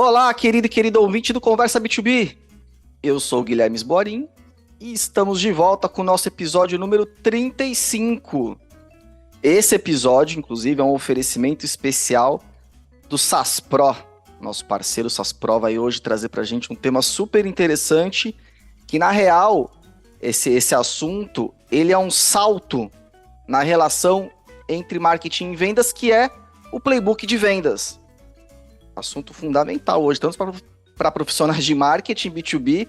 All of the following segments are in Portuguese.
Olá, querido e querido ouvinte do Conversa B2B. Eu sou o Guilherme Sborin e estamos de volta com o nosso episódio número 35. Esse episódio, inclusive, é um oferecimento especial do SaaS Pro. Nosso parceiro SaaS Pro vai hoje trazer para a gente um tema super interessante que, na real, esse assunto, ele é um salto na relação entre marketing e vendas, que é o playbook de vendas. Assunto fundamental hoje, tanto para profissionais de marketing B2B,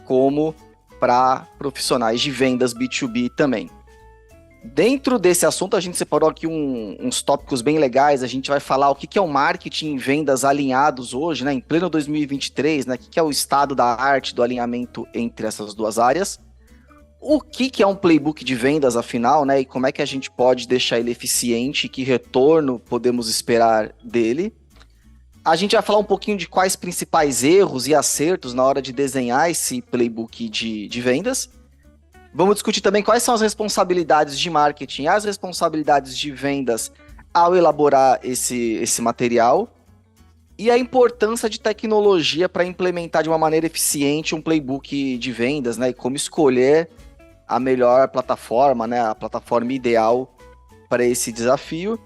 como para profissionais de vendas B2B também. Dentro desse assunto, a gente separou aqui uns tópicos bem legais. A gente vai falar o que é o marketing e vendas alinhados hoje, né, em pleno 2023, né, o que é o estado da arte do alinhamento entre essas duas áreas. O que é um playbook de vendas, afinal, né, e como é que a gente pode deixar ele eficiente e que retorno podemos esperar dele. A gente vai falar um pouquinho de quais principais erros e acertos na hora de desenhar esse playbook de vendas. Vamos discutir também quais são as responsabilidades de marketing e as responsabilidades de vendas ao elaborar esse material. E a importância de tecnologia para implementar de uma maneira eficiente um playbook de vendas, né? E como escolher a melhor plataforma, né? A plataforma ideal para esse desafio.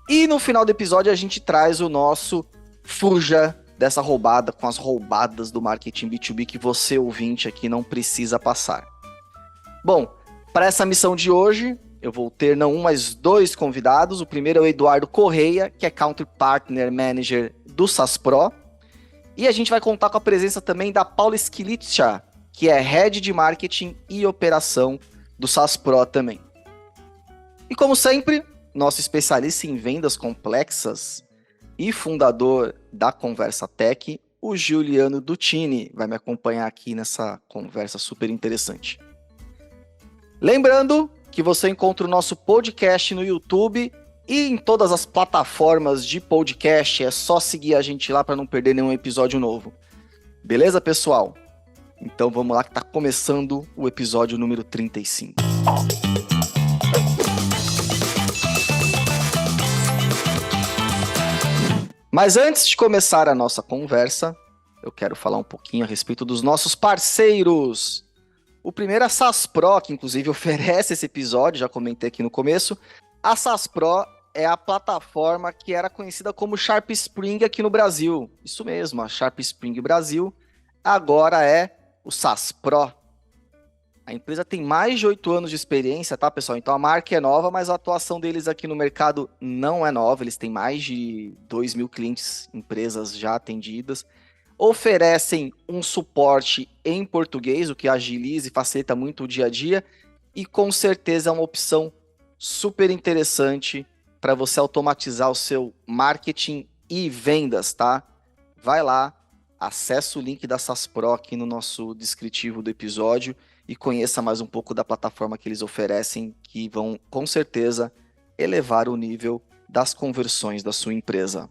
E no final do episódio a gente traz o nosso fuja dessa roubada com as roubadas do marketing B2B que você, ouvinte, aqui não precisa passar. Bom, para essa missão de hoje, eu vou ter não um, mas dois convidados. O primeiro é o Eduardo Correia, que é Country Partner Manager do SaaS Pro. E a gente vai contar com a presença também da Paula Skilica, que é Head de Marketing e Operação do SaaS Pro também. E como sempre, nosso especialista em vendas complexas e fundador da Conversa Tech, o Juliano Dutini, vai me acompanhar aqui nessa conversa super interessante. Lembrando que você encontra o nosso podcast no YouTube e em todas as plataformas de podcast. É só seguir a gente lá para não perder nenhum episódio novo. Beleza, pessoal? Então vamos lá que está começando o episódio número 35. Mas antes de começar a nossa conversa, eu quero falar um pouquinho a respeito dos nossos parceiros. O primeiro é a SaaS Pro, que inclusive oferece esse episódio, já comentei aqui no começo. A SaaS Pro é a plataforma que era conhecida como Sharp Spring aqui no Brasil. Isso mesmo, a Sharp Spring Brasil agora é o SaaS Pro. A empresa tem mais de 8 anos de experiência, tá, pessoal? Então a marca é nova, mas a atuação deles aqui no mercado não é nova. Eles têm mais de 2.000 clientes, empresas já atendidas. Oferecem um suporte em português, o que agiliza e facilita muito o dia a dia. E com certeza é uma opção super interessante para você automatizar o seu marketing e vendas, tá? Vai lá, acessa o link da SaaS Pro aqui no nosso descritivo do episódio e conheça mais um pouco da plataforma que eles oferecem, que vão, com certeza, elevar o nível das conversões da sua empresa.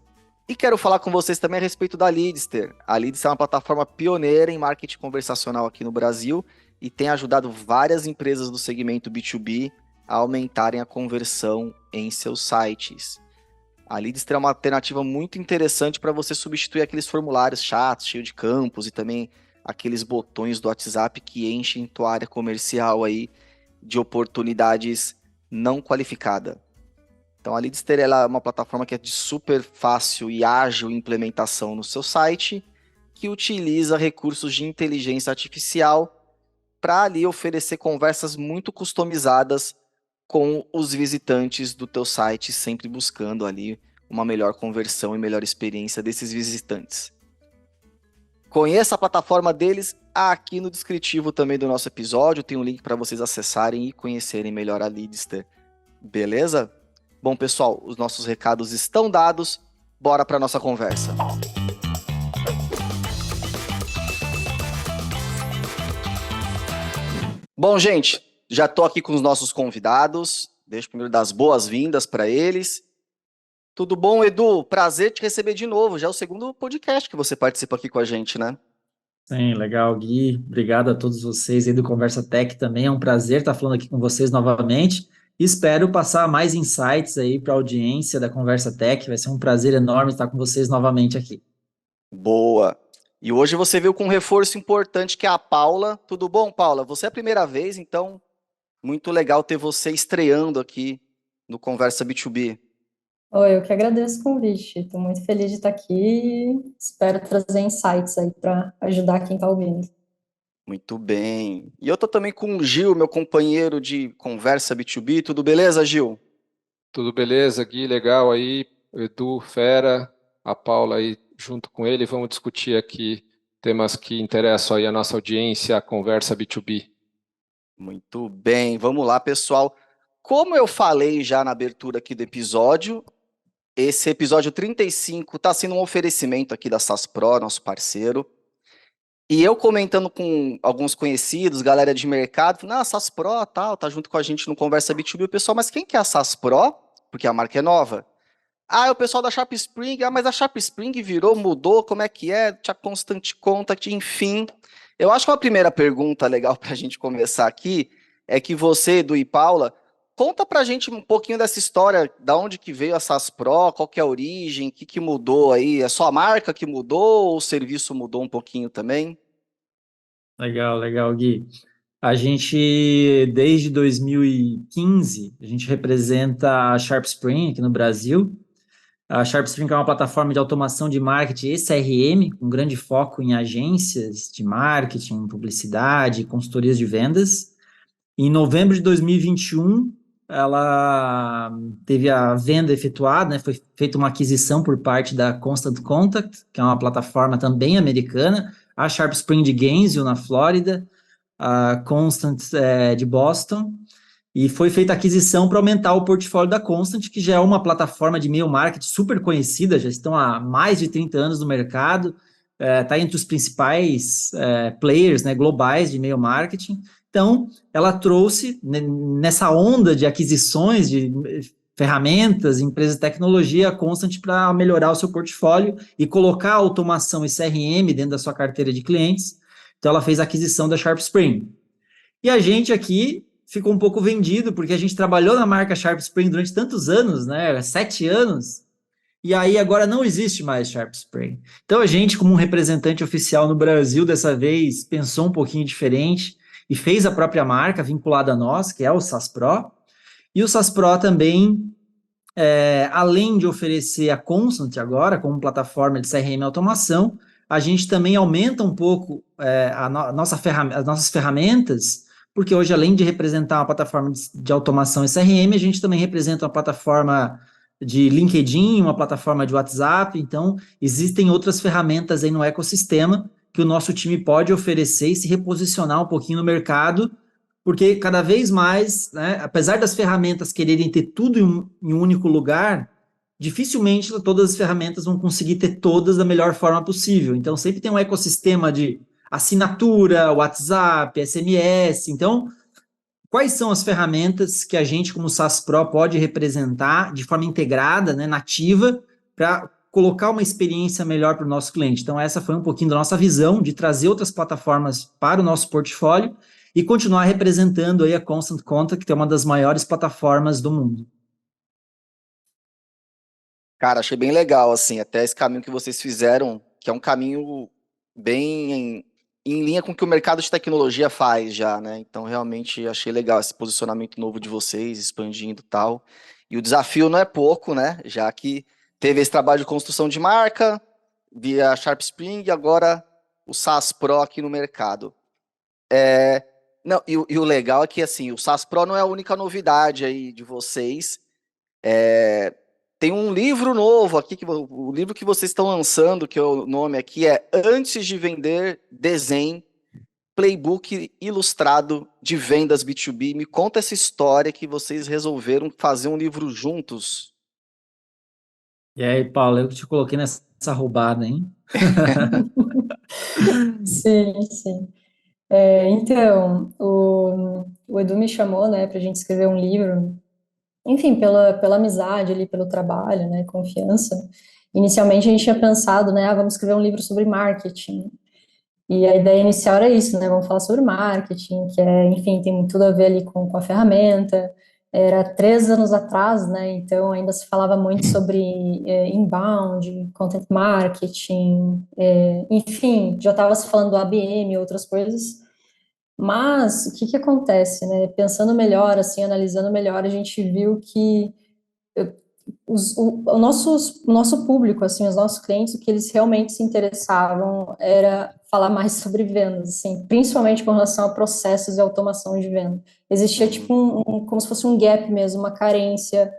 E quero falar com vocês também a respeito da Leadster. A Leadster é uma plataforma pioneira em marketing conversacional aqui no Brasil e tem ajudado várias empresas do segmento B2B a aumentarem a conversão em seus sites. A Leadster é uma alternativa muito interessante para você substituir aqueles formulários chatos, cheios de campos e também aqueles botões do WhatsApp que enchem tua área comercial aí de oportunidades não qualificadas. Então a Leadster ela é uma plataforma que é de super fácil e ágil implementação no seu site, que utiliza recursos de inteligência artificial para ali oferecer conversas muito customizadas com os visitantes do teu site, sempre buscando ali uma melhor conversão e melhor experiência desses visitantes. Conheça a plataforma deles aqui no descritivo também do nosso episódio, tem um link para vocês acessarem e conhecerem melhor a Leadster. Beleza? Bom, pessoal, os nossos recados estão dados, bora para a nossa conversa. Bom, gente, já estou aqui com os nossos convidados, deixo primeiro dar as boas-vindas para eles. Tudo bom, Edu? Prazer te receber de novo, já é o segundo podcast que você participa aqui com a gente, né? Sim, legal, Gui. Obrigado a todos vocês aí do Conversa Tech também. É um prazer estar falando aqui com vocês novamente. Espero passar mais insights aí para a audiência da Conversa Tech. Vai ser um prazer enorme estar com vocês novamente aqui. Boa. E hoje você veio com um reforço importante que é a Paula. Tudo bom, Paula? Você é a primeira vez, então muito legal ter você estreando aqui no Conversa B2B. Oi, eu que agradeço o convite. Estou muito feliz de estar aqui e espero trazer insights aí para ajudar quem está ouvindo. Muito bem. E eu tô também com o Gil, meu companheiro de Conversa B2B. Tudo beleza, Gil? Tudo beleza, Gui? Legal aí. O Edu, fera, a Paula aí junto com ele. Vamos discutir aqui temas que interessam aí a nossa audiência, a conversa B2B. Muito bem. Vamos lá, pessoal. Como eu falei já na abertura aqui do episódio, esse episódio 35 está sendo um oferecimento aqui da SAS Pro, nosso parceiro. E eu comentando com alguns conhecidos, galera de mercado, falando, ah, a SAS Pro, tal, tá junto com a gente no Conversa B2B. O pessoal, mas quem que é a SAS Pro? Porque a marca é nova. Ah, é o pessoal da Sharp Spring. Ah, mas a Sharp Spring virou, mudou, como é que é? Tinha Constant Contact, enfim. Eu acho que uma primeira pergunta legal para a gente começar aqui é que você, Edu e Paula, conta para a gente um pouquinho dessa história, da onde que veio a SAS Pro, qual que é a origem, o que que mudou aí? É só a marca que mudou ou o serviço mudou um pouquinho também? Legal, legal, Gui. A gente, desde 2015, a gente representa a Sharp Spring aqui no Brasil. A Sharp Spring é uma plataforma de automação de marketing e CRM, com grande foco em agências de marketing, publicidade, consultorias de vendas. Em novembro de 2021, ela teve a venda efetuada, né? Foi feita uma aquisição por parte da Constant Contact, que é uma plataforma também americana, a Sharp Spring de Gainesville, na Flórida, a Constant de Boston, e foi feita a aquisição para aumentar o portfólio da Constant, que já é uma plataforma de e-mail marketing super conhecida, já estão há mais de 30 anos no mercado, está entre os principais players, né, globais de e-mail marketing. Então, ela trouxe, nessa onda de aquisições de ferramentas, empresas de tecnologia, a Constant para melhorar o seu portfólio e colocar automação e CRM dentro da sua carteira de clientes. Então, ela fez a aquisição da Sharp Spring. E a gente aqui ficou um pouco vendido, porque a gente trabalhou na marca Sharp Spring durante tantos anos, né? 7 anos. E aí agora não existe mais Sharp Spring. Então a gente, como um representante oficial no Brasil, dessa vez pensou um pouquinho diferente e fez a própria marca vinculada a nós, que é o SAS Pro. E o SAS Pro também, além de oferecer a Constant agora, como plataforma de CRM automação, a gente também aumenta um pouco as nossas ferramentas, porque hoje, além de representar uma plataforma de automação e CRM, a gente também representa uma plataforma de LinkedIn, uma plataforma de WhatsApp. Então, existem outras ferramentas aí no ecossistema que o nosso time pode oferecer e se reposicionar um pouquinho no mercado, porque cada vez mais, né, apesar das ferramentas quererem ter tudo em um único lugar, dificilmente todas as ferramentas vão conseguir ter todas da melhor forma possível. Então, sempre tem um ecossistema de assinatura, WhatsApp, SMS. Então, quais são as ferramentas que a gente, como SaaS Pro, pode representar de forma integrada, né, nativa, para colocar uma experiência melhor para o nosso cliente? Então, essa foi um pouquinho da nossa visão de trazer outras plataformas para o nosso portfólio e continuar representando aí a Constant Contact, que é uma das maiores plataformas do mundo. Cara, achei bem legal, assim, até esse caminho que vocês fizeram, que é um caminho bem em linha com o que o mercado de tecnologia faz já, né? Então, realmente, achei legal esse posicionamento novo de vocês, expandindo e tal. E o desafio não é pouco, né? Já que teve esse trabalho de construção de marca, via Sharp Spring, e agora o SaaS Pro aqui no mercado. Não, e o legal é que, assim, o SaaS Pro não é a única novidade aí de vocês. Tem um livro novo aqui, o livro que vocês estão lançando, que o nome aqui é Antes de Vender, Desenhe, Playbook Ilustrado de Vendas B2B. Me conta essa história que vocês resolveram fazer um livro juntos. E aí, Paulo, eu que te coloquei nessa roubada, hein? Sim, sim. Então, o Edu me chamou, né, para a gente escrever um livro, enfim, pela amizade ali, pelo trabalho, né, confiança. Inicialmente a gente tinha pensado, né, vamos escrever um livro sobre marketing. E a ideia inicial era isso, né, vamos falar sobre marketing, que enfim, tem tudo a ver ali com a ferramenta. era 3 anos atrás, né? Então ainda se falava muito sobre inbound, content marketing, enfim, já estava se falando do ABM e outras coisas. Mas o que que acontece, né? Pensando melhor, assim, analisando melhor, a gente viu que o nosso público, assim, os nossos clientes, o que eles realmente se interessavam era falar mais sobre vendas, assim, principalmente com relação a processos e automação de venda. Existia tipo como se fosse um gap mesmo, uma carência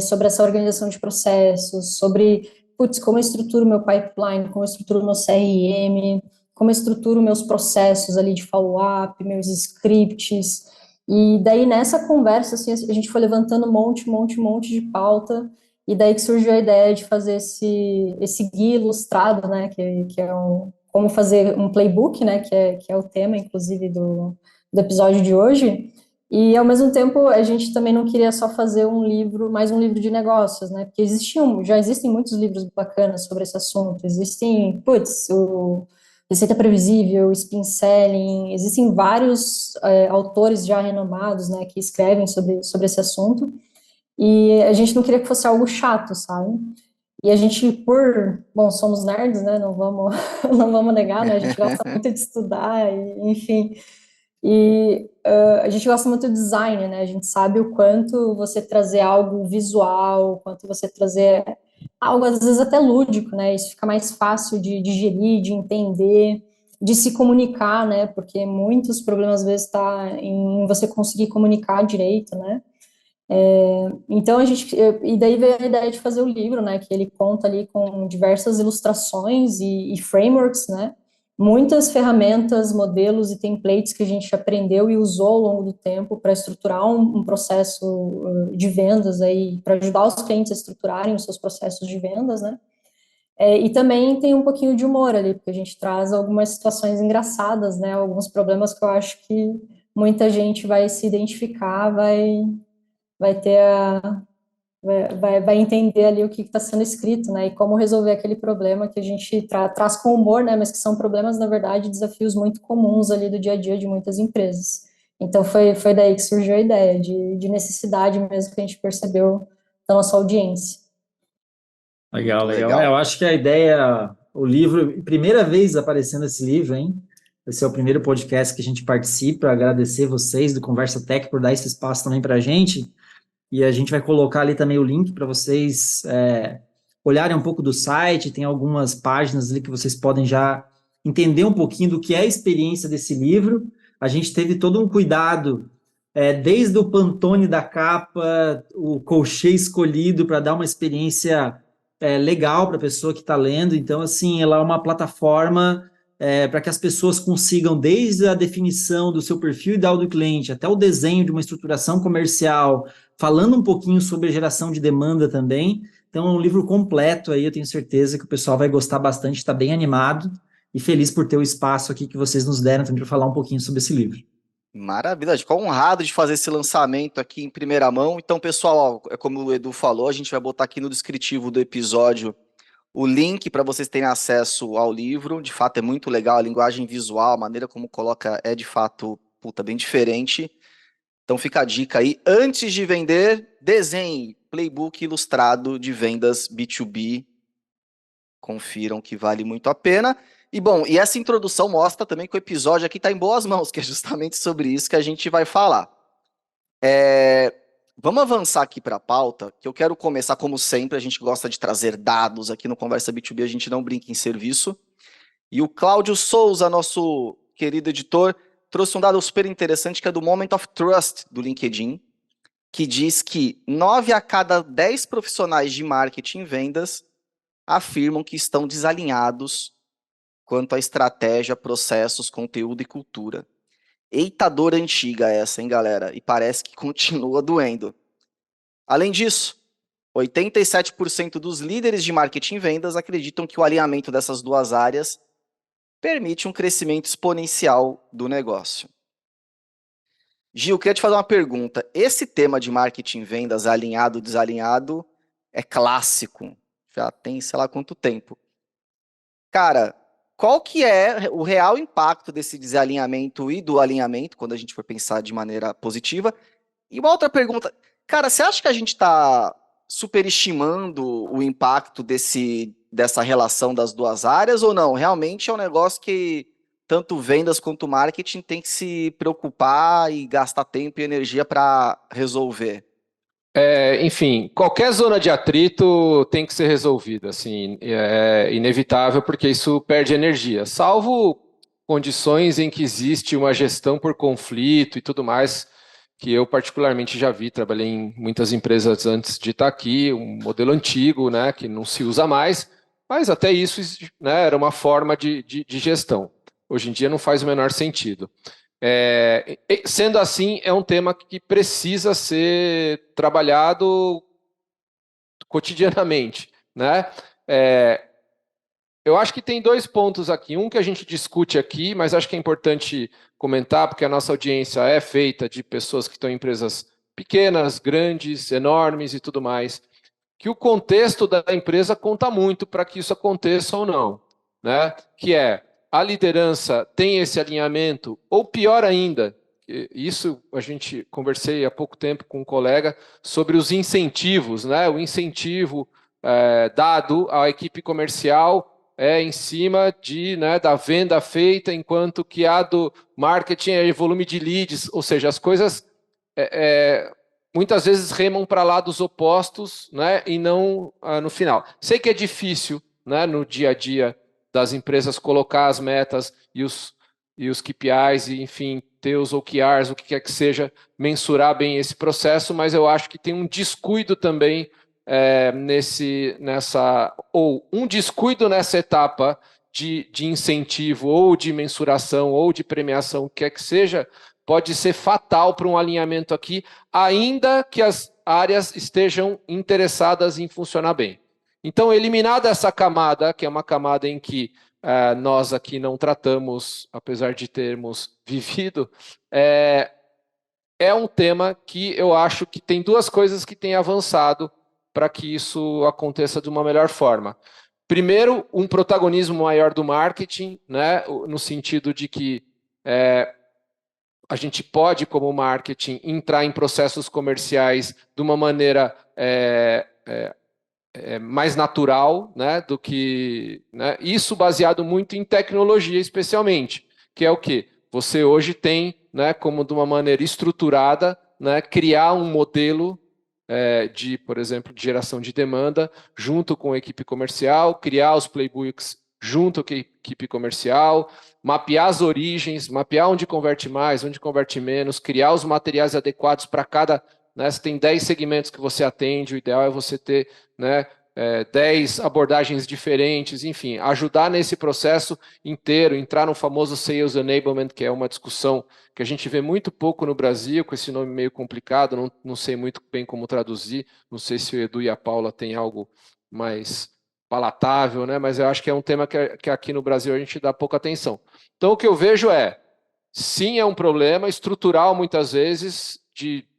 sobre essa organização de processos, sobre, putz, como eu estruturo meu pipeline, como eu estruturo meu CRM, como eu estruturo meus processos ali de follow-up, meus scripts. E daí, nessa conversa, assim, a gente foi levantando um monte de pauta, e daí que surgiu a ideia de fazer esse guia ilustrado, né, que é como fazer um playbook, né, que é o tema, inclusive, do episódio de hoje. E, ao mesmo tempo, a gente também não queria só fazer um livro, mais um livro de negócios, né, porque já existem muitos livros bacanas sobre esse assunto. Existem, putz, o Receita Previsível, Spin Selling, existem vários autores já renomados, né, que escrevem sobre esse assunto, e a gente não queria que fosse algo chato, sabe? E a gente, bom, somos nerds, né, não vamos, não vamos negar, né, a gente gosta muito de estudar, enfim, e a gente gosta muito do design, né, a gente sabe o quanto você trazer algo visual, o quanto você trazer algo às vezes até lúdico, né? Isso fica mais fácil de digerir, de entender, de se comunicar, né? Porque muitos problemas às vezes está em você conseguir comunicar direito, né? Então e daí veio a ideia de fazer o livro, né? Que ele conta ali com diversas ilustrações e frameworks, né? Muitas ferramentas, modelos e templates que a gente aprendeu e usou ao longo do tempo para estruturar um processo de vendas aí, para ajudar os clientes a estruturarem os seus processos de vendas, né? E também tem um pouquinho de humor ali, porque a gente traz algumas situações engraçadas, né? Alguns problemas que eu acho que muita gente vai se identificar, vai ter vai entender ali o que está sendo escrito, né, e como resolver aquele problema que a gente traz com humor, né, mas que são problemas, na verdade, desafios muito comuns ali do dia a dia de muitas empresas. Então, foi daí que surgiu a ideia, de necessidade mesmo que a gente percebeu da nossa audiência. Legal, Muito legal. legal. Eu acho que a ideia, o livro, primeira vez aparecendo esse livro, hein? Esse é o primeiro podcast que a gente participa. Agradecer vocês do Conversa Tech por dar esse espaço também para a gente. E a gente vai colocar ali também o link para vocês olharem um pouco do site. Tem algumas páginas ali que vocês podem já entender um pouquinho do que é a experiência desse livro. A gente teve todo um cuidado, desde o Pantone da capa, o colchê escolhido para dar uma experiência legal para a pessoa que está lendo. Então, assim, ela é uma plataforma para que as pessoas consigam, desde a definição do seu perfil ideal do cliente, até o desenho de uma estruturação comercial, falando um pouquinho sobre a geração de demanda também. Então, é um livro completo aí, eu tenho certeza que o pessoal vai gostar bastante, está bem animado e feliz por ter o espaço aqui que vocês nos deram também para falar um pouquinho sobre esse livro. Maravilha, fico honrado de fazer esse lançamento aqui em primeira mão. Então, pessoal, ó, é como o Edu falou, a gente vai botar aqui no descritivo do episódio o link para vocês terem acesso ao livro. De fato, é muito legal, a linguagem visual, a maneira como coloca é de fato, puta, bem diferente. Então fica a dica aí, antes de vender, desenhe playbook ilustrado de vendas B2B. Confiram que vale muito a pena. E bom, e essa introdução mostra também que o episódio aqui está em boas mãos, que é justamente sobre isso que a gente vai falar. Vamos avançar aqui para a pauta, que eu quero começar, como sempre, a gente gosta de trazer dados aqui no Conversa B2B, a gente não brinca em serviço. E o Cláudio Souza, nosso querido editor, trouxe um dado super interessante, que é do Moment of Trust do LinkedIn, que diz que 9 a cada 10 profissionais de marketing e vendas afirmam que estão desalinhados quanto à estratégia, processos, conteúdo e cultura. Eita dor antiga essa, hein, galera? E parece que continua doendo. Além disso, 87% dos líderes de marketing e vendas acreditam que o alinhamento dessas duas áreas permite um crescimento exponencial do negócio. Gil, queria te fazer uma pergunta. Esse tema de marketing e vendas alinhado, desalinhado, é clássico. Já tem sei lá quanto tempo. Cara, qual que é o real impacto desse desalinhamento e do alinhamento, quando a gente for pensar de maneira positiva, E uma outra pergunta, cara, você acha que a gente está superestimando o impacto dessa relação das duas áreas ou não? Realmente é um negócio que tanto vendas quanto marketing tem que se preocupar e gastar tempo e energia para resolver. Enfim, qualquer zona de atrito tem que ser resolvida, assim, é inevitável porque isso perde energia, salvo condições em que existe uma gestão por conflito e tudo mais, que eu particularmente já vi, trabalhei em muitas empresas antes de estar aqui, um modelo antigo, né, que não se usa mais, mas até isso, né, era uma forma de gestão. Hoje em dia não faz o menor sentido. Sendo assim, é um tema que precisa ser trabalhado cotidianamente, né? Eu acho que tem dois pontos aqui. Um que a gente discute aqui, mas acho que é importante comentar, porque a nossa audiência é feita de pessoas que estão em empresas pequenas, grandes, enormes e tudo mais, que o contexto da empresa conta muito para que isso aconteça ou não, né? Que a liderança tem esse alinhamento, ou pior ainda, isso a gente conversei há pouco tempo com um colega sobre os incentivos, né? O incentivo dado à equipe comercial em cima da venda feita, enquanto que a do marketing é volume de leads, ou seja, as coisas muitas vezes remam para lados opostos, né, e não no final. Sei que é difícil, né, no dia a dia das empresas colocar as metas e os KPIs, e, enfim, ter os OKRs, o que quer que seja, mensurar bem esse processo, mas eu acho que tem um descuido também um descuido nessa etapa de incentivo, ou de mensuração, ou de premiação, o que quer que seja, pode ser fatal para um alinhamento aqui, ainda que as áreas estejam interessadas em funcionar bem. Então, eliminada essa camada, que é uma camada em que nós aqui não tratamos, apesar de termos vivido, é um tema que eu acho que tem duas coisas que têm avançado para que isso aconteça de uma melhor forma. Primeiro, um protagonismo maior do marketing, né, no sentido de que a gente pode, como marketing, entrar em processos comerciais de uma maneira mais natural, né, do que... Né, isso baseado muito em tecnologia, especialmente, que é o quê? Você hoje tem, né, como de uma maneira estruturada, né, criar um modelo por exemplo, de geração de demanda junto com a equipe comercial, criar os playbooks junto com a equipe comercial, mapear as origens, mapear onde converte mais, onde converte menos, criar os materiais adequados para cada... Né, se tem 10 segmentos que você atende, o ideal é você ter, né, 10 abordagens diferentes, enfim, ajudar nesse processo inteiro, entrar no famoso Sales Enablement, que é uma discussão que a gente vê muito pouco no Brasil, com esse nome meio complicado, não sei muito bem como traduzir, não sei se o Edu e a Paula têm algo mais palatável, né? Mas eu acho que é um tema que aqui no Brasil a gente dá pouca atenção. Então, o que eu vejo sim, é um problema estrutural, muitas vezes,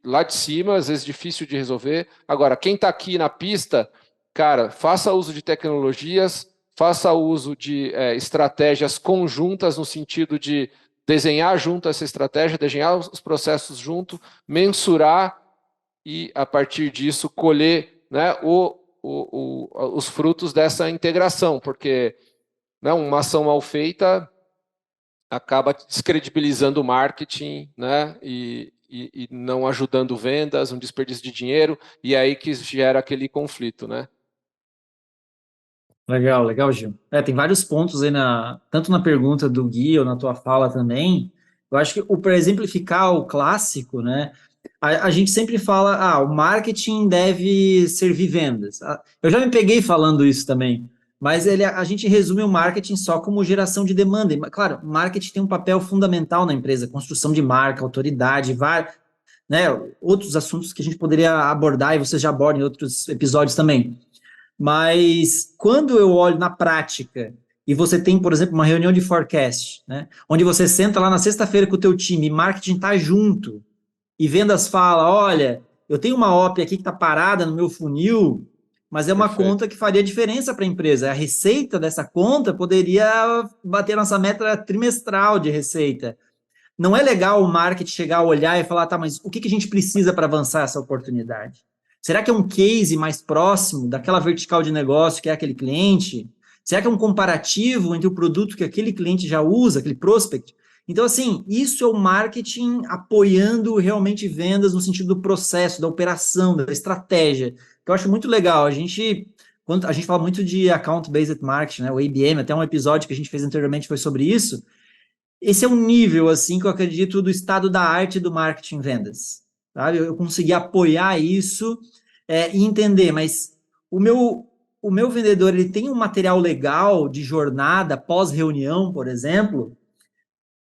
lá de cima, às vezes difícil de resolver. Agora, quem está aqui na pista... Cara, faça uso de tecnologias, faça uso de estratégias conjuntas no sentido de desenhar junto essa estratégia, desenhar os processos junto, mensurar e, a partir disso, colher, né, os frutos dessa integração, porque, né, uma ação mal feita acaba descredibilizando o marketing, né, e não ajudando vendas, um desperdício de dinheiro, e é aí que gera aquele conflito, né? Legal, Gil. Tem vários pontos aí, tanto na pergunta do Gui ou na tua fala também. Eu acho que, para exemplificar o clássico, né, a gente sempre fala, o marketing deve servir vendas. Eu já me peguei falando isso também, mas a gente resume o marketing só como geração de demanda. E, claro, o marketing tem um papel fundamental na empresa, construção de marca, autoridade, né, outros assuntos que a gente poderia abordar, e vocês já abordam em outros episódios também. Mas quando eu olho na prática e você tem, por exemplo, uma reunião de forecast, né, onde você senta lá na sexta-feira com o teu time e marketing está junto e vendas fala, olha, eu tenho uma OP aqui que está parada no meu funil, mas é uma Perfeito. Conta que faria diferença para a empresa. A receita dessa conta poderia bater nossa meta trimestral de receita. não é legal o marketing chegar a olhar e falar, tá, mas o que a gente precisa para avançar essa oportunidade? Será que é um case mais próximo daquela vertical de negócio que é aquele cliente? Será que é um comparativo entre o produto que aquele cliente já usa, aquele prospect? Então, assim, isso é o marketing apoiando realmente vendas no sentido do processo, da operação, da estratégia, que eu acho muito legal. Quando a gente fala muito de account-based marketing, né, o ABM, até um episódio que a gente fez anteriormente foi sobre isso. Esse é um nível, assim, que eu acredito do estado da arte do marketing vendas, sabe? Eu consegui apoiar isso e entender, mas o meu vendedor, ele tem um material legal de jornada pós-reunião, por exemplo.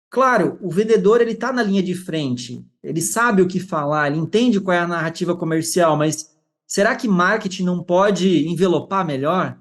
Claro, o vendedor, ele está na linha de frente, ele sabe o que falar, ele entende qual é a narrativa comercial, mas será que marketing não pode envelopar melhor?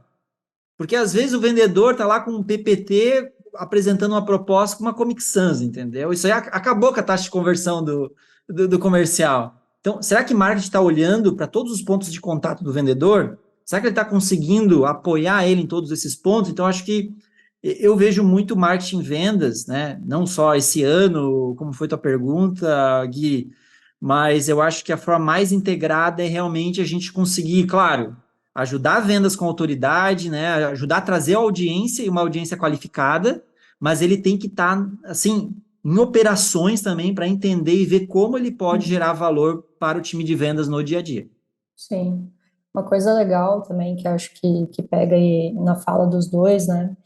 Porque às vezes o vendedor está lá com um PPT apresentando uma proposta com uma Comic Sans, entendeu? Isso aí acabou com a taxa de conversão do comercial. Então, será que marketing está olhando para todos os pontos de contato do vendedor? Será que ele está conseguindo apoiar ele em todos esses pontos? Então, acho que eu vejo muito marketing em vendas, né? Não só esse ano, como foi tua pergunta, Gui, mas eu acho que a forma mais integrada é realmente a gente conseguir, claro, ajudar vendas com autoridade, né? Ajudar a trazer a audiência e uma audiência qualificada, mas ele tem que estar, assim, em operações também para entender e ver como ele pode gerar valor para o time de vendas no dia a dia. Sim. Uma coisa legal também que eu acho que pega aí na fala dos dois, né?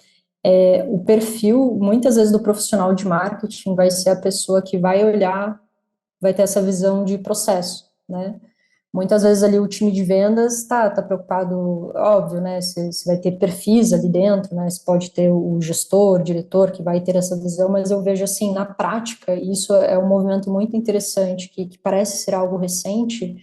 O perfil, muitas vezes, do profissional de marketing vai ser a pessoa que vai olhar, vai ter essa visão de processo, né? Muitas vezes ali o time de vendas tá preocupado, óbvio, né? Você vai ter perfis ali dentro, né? Você pode ter o gestor, o diretor que vai ter essa visão, mas eu vejo assim, na prática, e isso é um movimento muito interessante, que parece ser algo recente,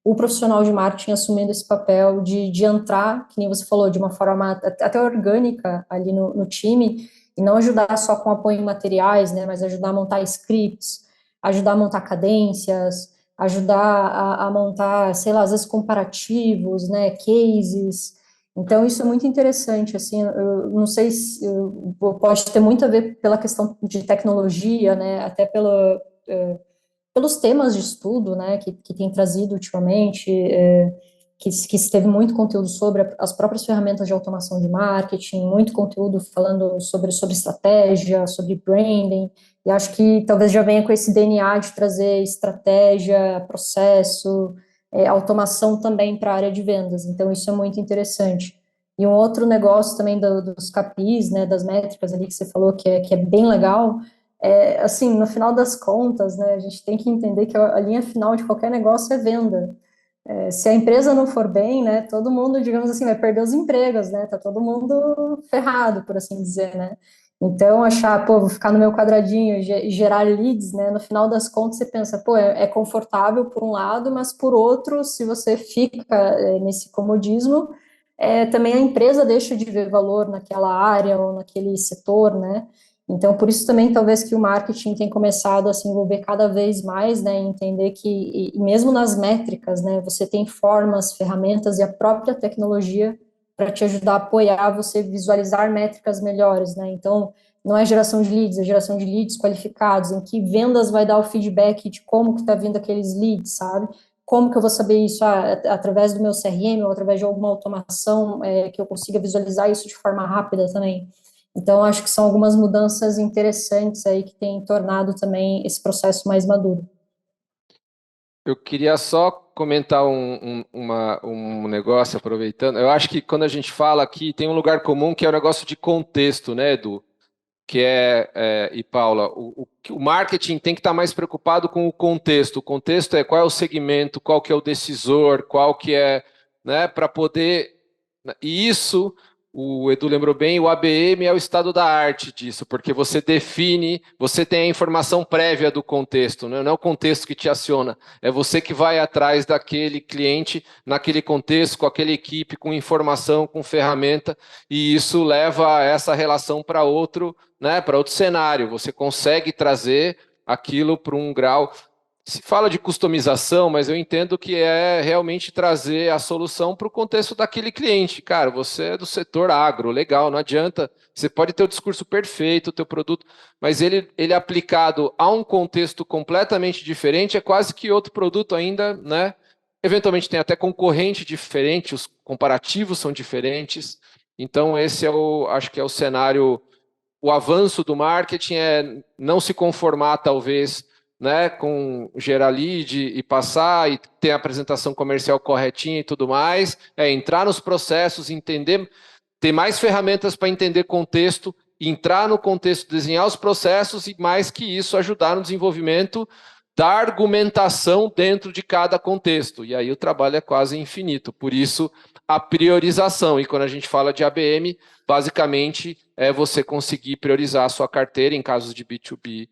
o profissional de marketing assumindo esse papel de entrar, que nem você falou, de uma forma até orgânica ali no time, e não ajudar só com apoio em materiais, né? Mas ajudar a montar scripts, ajudar a montar cadências, ajudar a montar, sei lá, às vezes comparativos, né, cases. Então, isso é muito interessante, assim, eu não sei se pode ter muito a ver pela questão de tecnologia, né, até pelos temas de estudo, né, que tem trazido ultimamente, que se teve muito conteúdo sobre as próprias ferramentas de automação de marketing, muito conteúdo falando sobre estratégia, sobre branding, e acho que talvez já venha com esse DNA de trazer estratégia, processo, automação também para a área de vendas, então isso é muito interessante. E um outro negócio também dos KPIs, né, das métricas ali que você falou, que é bem legal, assim, no final das contas, né, a gente tem que entender que a linha final de qualquer negócio é venda. Se a empresa não for bem, né, todo mundo, digamos assim, vai perder os empregos, né, tá todo mundo ferrado, por assim dizer, né. Então, achar, pô, vou ficar no meu quadradinho e gerar leads, né, no final das contas você pensa, pô, é confortável por um lado, mas por outro, se você fica nesse comodismo, também a empresa deixa de ver valor naquela área ou naquele setor, né. Então, por isso também, talvez que o marketing tem começado a se envolver cada vez mais, né, em entender que, e mesmo nas métricas, né, você tem formas, ferramentas e a própria tecnologia para te ajudar a apoiar você visualizar métricas melhores, né, então, não é geração de leads, é geração de leads qualificados, em que vendas vai dar o feedback de como que está vindo aqueles leads, sabe? Como que eu vou saber isso? Através do meu CRM ou através de alguma automação que eu consiga visualizar isso de forma rápida também. Então, acho que são algumas mudanças interessantes aí que têm tornado também esse processo mais maduro. Eu queria só comentar um negócio, aproveitando. Eu acho que quando a gente fala aqui, tem um lugar comum que é o negócio de contexto, né, Edu? Que e Paula, o marketing tem que estar mais preocupado com o contexto. O contexto é qual é o segmento, qual que é o decisor, qual que é, né, para poder... E isso, o Edu lembrou bem, o ABM é o estado da arte disso, porque você define, você tem a informação prévia do contexto, né? Não é o contexto que te aciona, é você que vai atrás daquele cliente, naquele contexto, com aquela equipe, com informação, com ferramenta, e isso leva essa relação para outro, né, para outro cenário. Você consegue trazer aquilo para um grau. se fala de customização, mas eu entendo que é realmente trazer a solução para o contexto daquele cliente. Cara, você é do setor agro, legal, não adianta. Você pode ter o discurso perfeito, o teu produto, mas ele aplicado a um contexto completamente diferente é quase que outro produto ainda, né? Eventualmente tem até concorrente diferente, os comparativos são diferentes. Então esse acho que é o cenário, o avanço do marketing é não se conformar talvez, né, com gerar lead e passar e ter a apresentação comercial corretinha e tudo mais, é entrar nos processos, entender, ter mais ferramentas para entender contexto, entrar no contexto, desenhar os processos e mais que isso ajudar no desenvolvimento da argumentação dentro de cada contexto. E aí o trabalho é quase infinito. Por isso a priorização. E quando a gente fala de ABM, basicamente é você conseguir priorizar a sua carteira em casos de B2B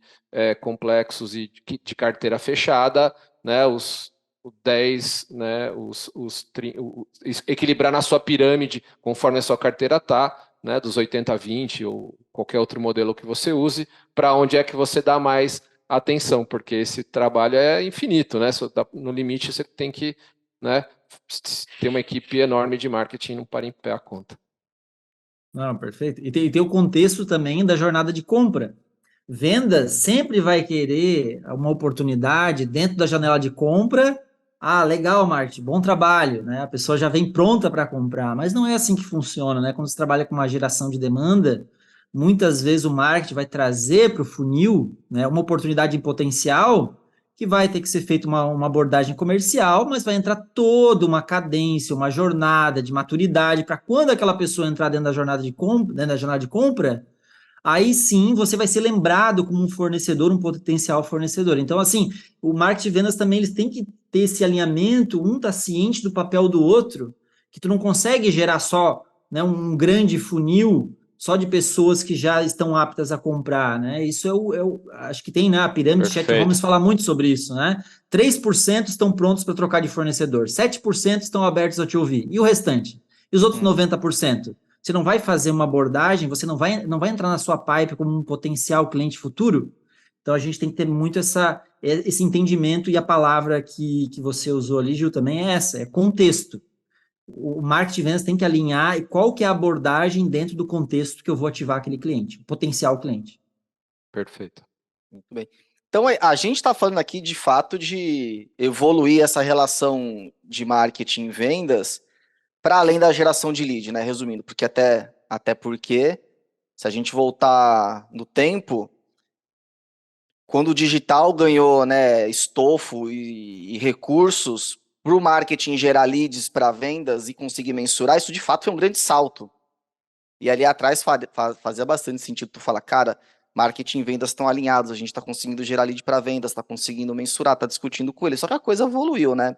complexos e de carteira fechada, né, os 10, né, equilibrar na sua pirâmide conforme a sua carteira está, né, dos 80-20 ou qualquer outro modelo que você use, para onde é que você dá mais atenção, porque esse trabalho é infinito, né? No limite você tem que, né, ter uma equipe enorme de marketing, não para em pé a conta. Não, perfeito. E tem o contexto também da jornada de compra. Vendas sempre vai querer uma oportunidade dentro da janela de compra. Ah, legal, marketing, bom trabalho, né? A pessoa já vem pronta para comprar, mas não é assim que funciona, né? Quando você trabalha com uma geração de demanda, muitas vezes o marketing vai trazer para o funil, né, uma oportunidade em potencial que vai ter que ser feita uma abordagem comercial, mas vai entrar toda uma cadência, uma jornada de maturidade para quando aquela pessoa entrar dentro da jornada de compra, dentro da janela de compra, aí sim você vai ser lembrado como um fornecedor, um potencial fornecedor. Então, assim, o marketing de vendas também eles têm que ter esse alinhamento, um tá ciente do papel do outro, que tu não consegue gerar só, né, um grande funil só de pessoas que já estão aptas a comprar, né? Isso acho que tem, né, a pirâmide Chat Holmes fala muito sobre isso, né? 3% estão prontos para trocar de fornecedor, 7% estão abertos a te ouvir, e o restante? E os outros 90%? Você não vai fazer uma abordagem, você não vai entrar na sua pipe como um potencial cliente futuro? Então, a gente tem que ter muito esse entendimento, e a palavra que você usou ali, Gil, também é essa, é contexto. O marketing de vendas tem que alinhar e qual que é a abordagem dentro do contexto que eu vou ativar aquele cliente, o potencial cliente. Perfeito. Muito bem. Então, a gente está falando aqui, de fato, de evoluir essa relação de marketing e vendas para além da geração de lead, né? Resumindo, porque até porque, se a gente voltar no tempo, quando o digital ganhou, né, estofo e recursos para o marketing gerar leads para vendas e conseguir mensurar, isso de fato foi um grande salto. E ali atrás fazia bastante sentido tu falar, cara, marketing e vendas estão alinhados, a gente está conseguindo gerar lead para vendas, está conseguindo mensurar, está discutindo com ele. Só que a coisa evoluiu, né?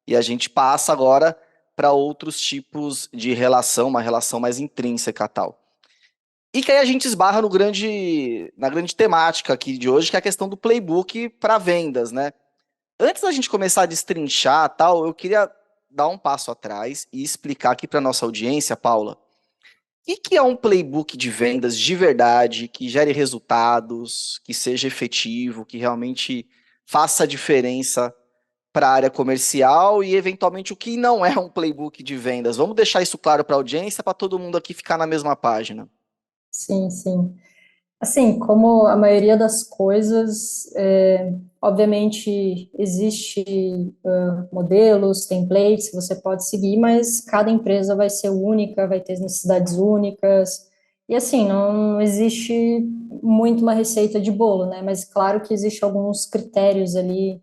E a gente passa agora para outros tipos de relação, uma relação mais intrínseca e tal. E que aí a gente esbarra na grande temática aqui de hoje, que é a questão do playbook para vendas, né? Antes da gente começar a destrinchar tal, eu queria dar um passo atrás e explicar aqui para nossa audiência, Paula, o que é um playbook de vendas de verdade, que gere resultados, que seja efetivo, que realmente faça a diferença para a área comercial e, eventualmente, o que não é um playbook de vendas. Vamos deixar isso claro para a audiência, para todo mundo aqui ficar na mesma página. Sim, sim. Assim, como a maioria das coisas, obviamente existe modelos, templates que você pode seguir, mas cada empresa vai ser única, vai ter necessidades únicas, e assim, não existe muito uma receita de bolo, né? Mas claro que existe alguns critérios ali,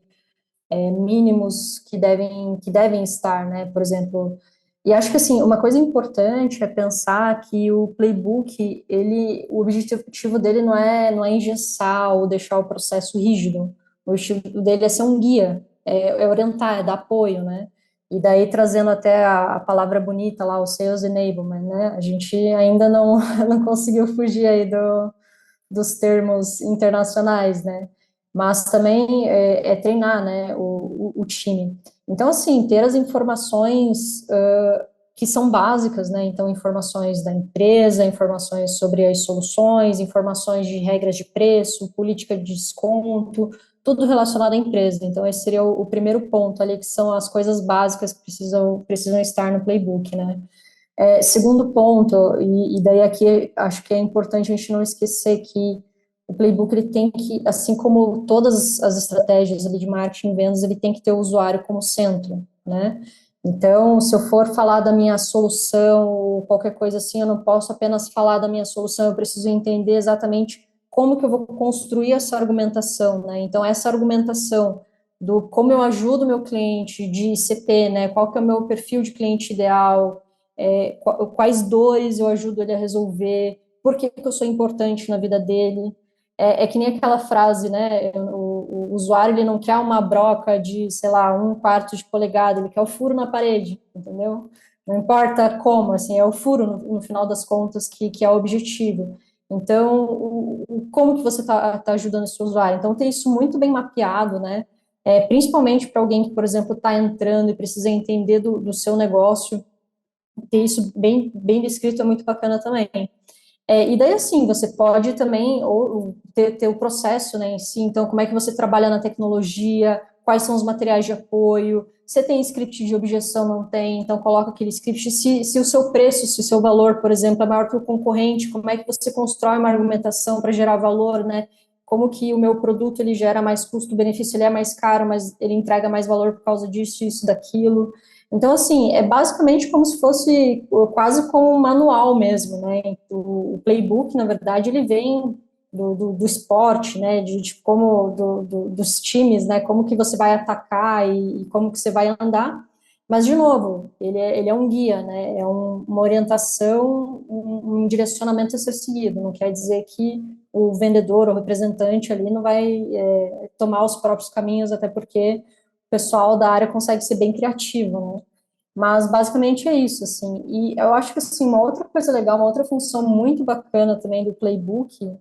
mínimos que devem estar, né? Por exemplo, e acho que assim, uma coisa importante é pensar que o playbook, o objetivo dele não é engessar ou deixar o processo rígido. O objetivo dele é ser um guia, é orientar, é dar apoio, né? E daí trazendo até a palavra bonita lá, o sales enablement, né? A gente ainda não, não conseguiu fugir aí dos termos internacionais, né? Mas também treinar, né, o time. Então, assim, ter as informações que são básicas, né? Então, informações da empresa, informações sobre as soluções, informações de regras de preço, política de desconto, tudo relacionado à empresa. Então, esse seria o primeiro ponto ali, que são as coisas básicas que precisam estar no playbook, né? Segundo ponto, e daí aqui acho que é importante a gente não esquecer que o playbook ele tem que, assim como todas as estratégias ali de marketing e vendas, ele tem que ter o usuário como centro, né? Então, se eu for falar da minha solução ou qualquer coisa assim, eu não posso apenas falar da minha solução, eu preciso entender exatamente como que eu vou construir essa argumentação, né? Então, essa argumentação do como eu ajudo o meu cliente de CP, né? Qual que é o meu perfil de cliente ideal, quais dores eu ajudo ele a resolver, por que eu sou importante na vida dele. É que nem aquela frase, né? O usuário ele não quer uma broca de, sei lá, 1/4 de polegada, ele quer o furo na parede, entendeu? Não importa como, assim, é o furo no final das contas que é o objetivo. Então, como que você tá ajudando esse usuário? Então, ter isso muito bem mapeado, né? Principalmente para alguém que, por exemplo, está entrando e precisa entender do seu negócio, ter isso bem descrito é muito bacana também. E daí, assim, você pode também ter o processo, né, em si. Então, como é que você trabalha na tecnologia, quais são os materiais de apoio, você tem script de objeção, não tem, então coloca aquele script. Se o seu preço, se o seu valor, por exemplo, é maior que o concorrente, como é que você constrói uma argumentação para gerar valor, né? Como que o meu produto, ele gera mais custo-benefício, ele é mais caro, mas ele entrega mais valor por causa disso, isso, daquilo. Então, assim, é basicamente como se fosse quase como um manual mesmo, né? O playbook, na verdade, ele vem do esporte, né? De como dos times, né? Como que você vai atacar e como que você vai andar. Mas, de novo, ele é um guia, né? É uma orientação, um direcionamento a ser seguido. Não quer dizer que o vendedor ou representante ali não vai tomar os próprios caminhos, até porque o pessoal da área consegue ser bem criativo, né? Mas basicamente é isso, assim. E eu acho que assim, uma outra coisa legal, uma outra função muito bacana também do playbook,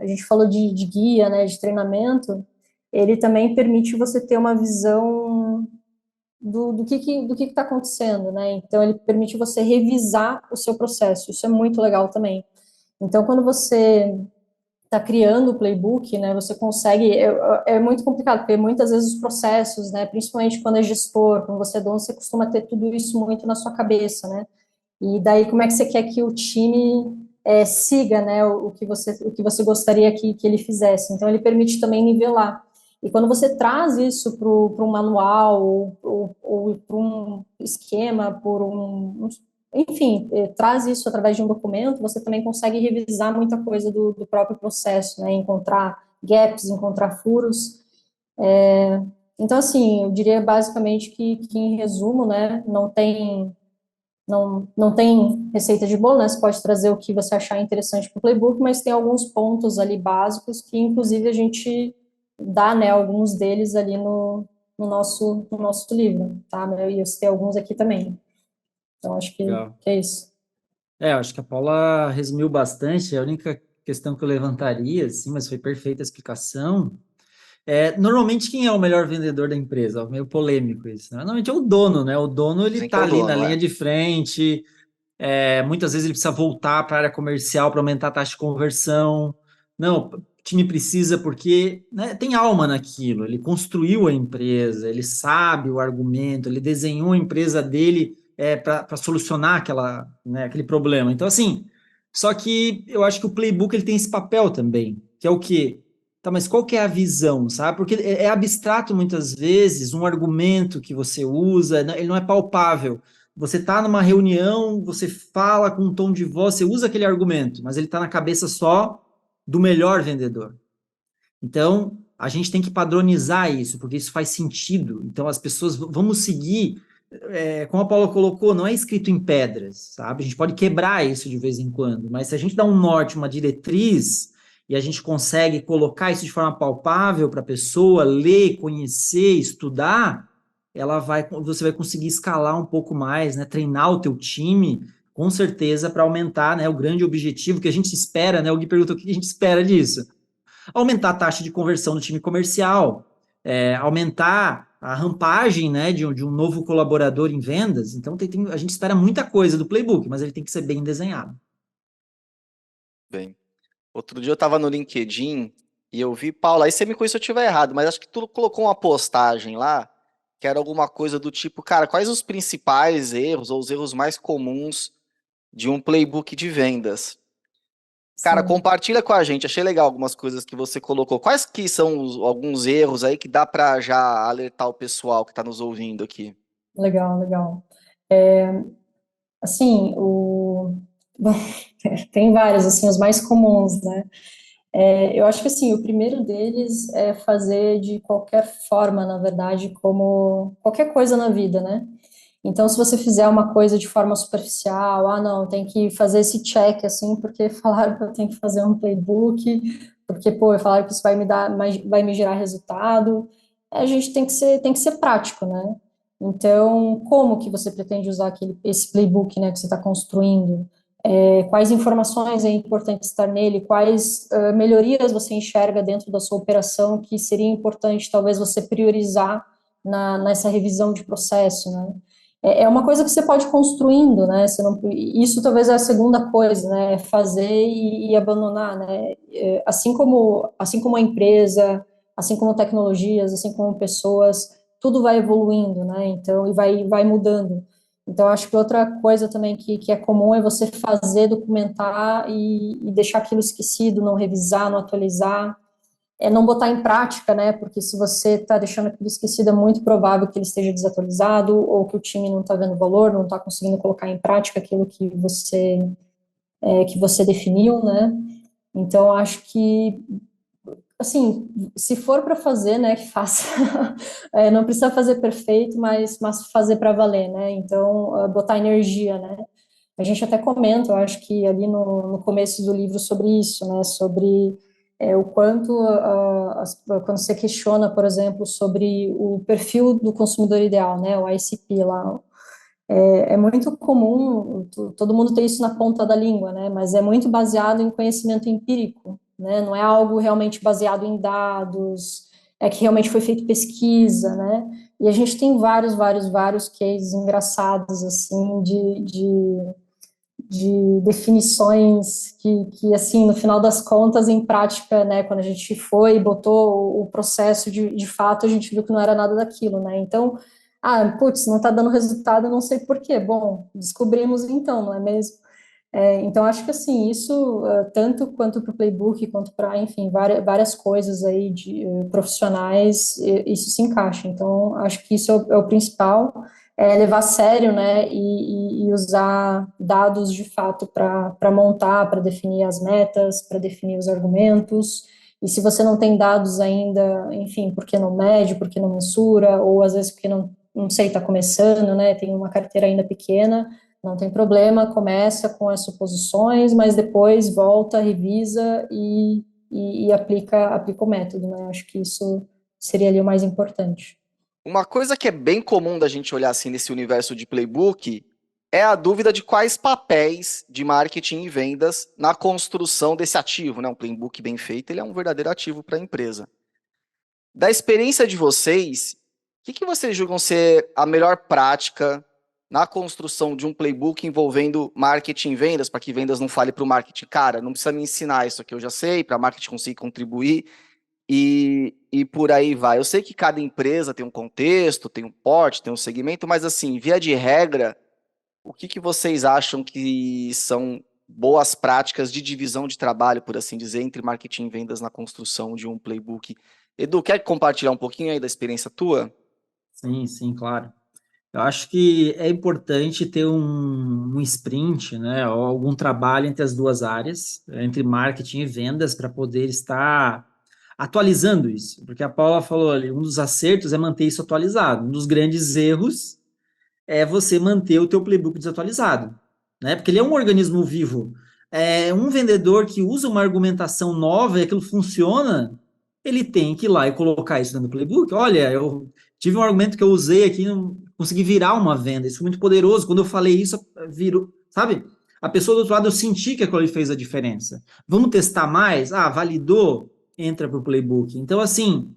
a gente falou de guia, né, de treinamento, ele também permite você ter uma visão do que está acontecendo, né? Então ele permite você revisar o seu processo. Isso é muito legal também. Então, quando você está criando o playbook, né, você consegue, é muito complicado, porque muitas vezes os processos, né, principalmente quando é gestor, quando você é dono, você costuma ter tudo isso muito na sua cabeça, né, e daí como é que você quer que o time siga, né, o que você gostaria que ele fizesse, então ele permite também nivelar, e quando você traz isso para um manual, ou para um esquema, enfim, traz isso através de um documento, você também consegue revisar muita coisa do próprio processo, né? Encontrar gaps, encontrar furos. Então, assim, eu diria basicamente que em resumo, né, não tem receita de bolo, né? Você pode trazer o que você achar interessante para o playbook, mas tem alguns pontos ali básicos que, inclusive, a gente dá, né, alguns deles ali no nosso livro, tá? E eu citei alguns aqui também. Então, acho que Legal. é isso. Eu acho que a Paula resumiu bastante. A única questão que eu levantaria, assim, mas foi perfeita a explicação. Normalmente, quem é o melhor vendedor da empresa? Meio polêmico isso, né? Normalmente é o dono, né? O dono, ele Dizem que é tá o ali na dono, linha de frente, muitas vezes ele precisa voltar para a área comercial para aumentar a taxa de conversão. Não, o time precisa porque, né, tem alma naquilo. Ele construiu a empresa, ele sabe o argumento, ele desenhou a empresa dele para solucionar aquele problema. Então, assim, só que eu acho que o playbook ele tem esse papel também, que é o quê? Tá, mas qual que é a visão, sabe? Porque é abstrato muitas vezes um argumento que você usa, ele não é palpável. Você está numa reunião, você fala com um tom de voz, você usa aquele argumento, mas ele está na cabeça só do melhor vendedor. Então, a gente tem que padronizar isso, porque isso faz sentido. Então, as pessoas vamos seguir, como a Paula colocou, não é escrito em pedras, sabe? A gente pode quebrar isso de vez em quando, mas se a gente dá um norte, uma diretriz, e a gente consegue colocar isso de forma palpável para a pessoa ler, conhecer, estudar, você vai conseguir escalar um pouco mais, né? Treinar o teu time, com certeza, para aumentar, né, o grande objetivo que a gente espera, né? O Gui perguntou o que a gente espera disso. Aumentar a taxa de conversão do time comercial, aumentar a rampagem, né, de um novo colaborador em vendas. Então, a gente espera muita coisa do playbook, mas ele tem que ser bem desenhado. Bem. Outro dia eu estava no LinkedIn, E eu vi, Paula, aí você me corrija se eu estiver errado, mas acho que tu colocou uma postagem lá, que era alguma coisa do tipo, cara, quais os principais erros ou os erros mais comuns de um playbook de vendas? Cara, Sim, compartilha com a gente, achei legal algumas coisas que você colocou. Quais que são alguns erros aí que dá pra já alertar o pessoal que tá nos ouvindo aqui? legal, legal. É, assim, bom, tem vários, assim, os mais comuns, né? Eu acho que, assim, o primeiro deles é fazer de qualquer forma, na verdade, como qualquer coisa na vida, né? Então, se você fizer uma coisa de forma superficial, não, tem que fazer esse check, assim, porque falaram que eu tenho que fazer um playbook, porque, pô, falaram que isso vai me dar, vai me gerar resultado. A gente tem que ser prático, né? Então, como que você pretende usar esse playbook, né, que você está construindo? Quais informações é importante estar nele? Quais melhorias você enxerga dentro da sua operação que seria importante, talvez, você priorizar nessa revisão de processo, né? É uma coisa que você pode ir construindo, né? Você não, isso talvez é a segunda coisa, né? É fazer e abandonar, né? Assim como a empresa, assim como tecnologias, assim como pessoas, tudo vai evoluindo, né? Então, vai mudando. Então, acho que outra coisa também que é comum é você fazer, documentar e deixar aquilo esquecido, não revisar, não atualizar, não botar em prática, né? Porque se você está deixando aquilo esquecido, é muito provável que ele esteja desatualizado ou que o time não está vendo valor, não está conseguindo colocar em prática aquilo que você definiu, né? Então, acho que, assim, se for para fazer, né, que faça. Não precisa fazer perfeito, mas fazer para valer, né? Então, botar energia, né? A gente até comenta, eu acho que ali no começo do livro sobre isso, né, sobre o quanto, quando você questiona, por exemplo, sobre o perfil do consumidor ideal, né, o ICP lá, é muito comum, todo mundo tem isso na ponta da língua, né, mas é muito baseado em conhecimento empírico, né, não é algo realmente baseado em dados, é que realmente foi feito pesquisa, né, e a gente tem vários cases engraçados, assim, de definições assim, no final das contas, em prática, né, quando a gente foi e botou o processo de fato, a gente viu que não era nada daquilo, né, então, putz, não está dando resultado, eu não sei por quê, bom, descobrimos então, não é mesmo? Então, acho que, assim, isso, tanto quanto para o playbook, quanto para, enfim, várias coisas aí de profissionais, isso se encaixa. Então, acho que isso é o principal, levar a sério, né, e usar dados, de fato, para montar, para definir as metas, para definir os argumentos. E se você não tem dados ainda, enfim, porque não mede, porque não mensura, ou às vezes porque não sei, está começando, né, tem uma carteira ainda pequena, não tem problema, começa com as suposições, mas depois volta, revisa e aplica o método, né? Acho que isso seria ali o mais importante. Uma coisa que é bem comum da gente olhar assim nesse universo de playbook é a dúvida de quais papéis de marketing e vendas na construção desse ativo, né? Um playbook bem feito, ele é um verdadeiro ativo para a empresa. Da experiência de vocês, o que vocês julgam ser a melhor prática na construção de um playbook envolvendo marketing e vendas, para que vendas não fale para o marketing, cara, não precisa me ensinar isso aqui, eu já sei, para marketing conseguir contribuir, e por aí vai. Eu sei que cada empresa tem um contexto, tem um porte, tem um segmento, mas assim, via de regra, o que vocês acham que são boas práticas de divisão de trabalho, por assim dizer, entre marketing e vendas na construção de um playbook? Edu, quer compartilhar um pouquinho aí da experiência tua? Sim, sim, claro. Eu acho que é importante ter um sprint, né, ou algum trabalho entre as duas áreas, entre marketing e vendas, para poder estar atualizando isso. Porque a Paula falou ali, um dos acertos é manter isso atualizado. Um dos grandes erros é você manter o teu playbook desatualizado, né? Porque ele é um organismo vivo. É um vendedor que usa uma argumentação nova e aquilo funciona, ele tem que ir lá e colocar isso dentro do playbook. Olha, eu tive um argumento que eu usei aqui, não consegui virar uma venda. Isso foi muito poderoso. Quando eu falei isso, virou, sabe? A pessoa do outro lado, eu senti que aquilo ali fez a diferença. Vamos testar mais? Validou? Entra para o playbook. Então, assim,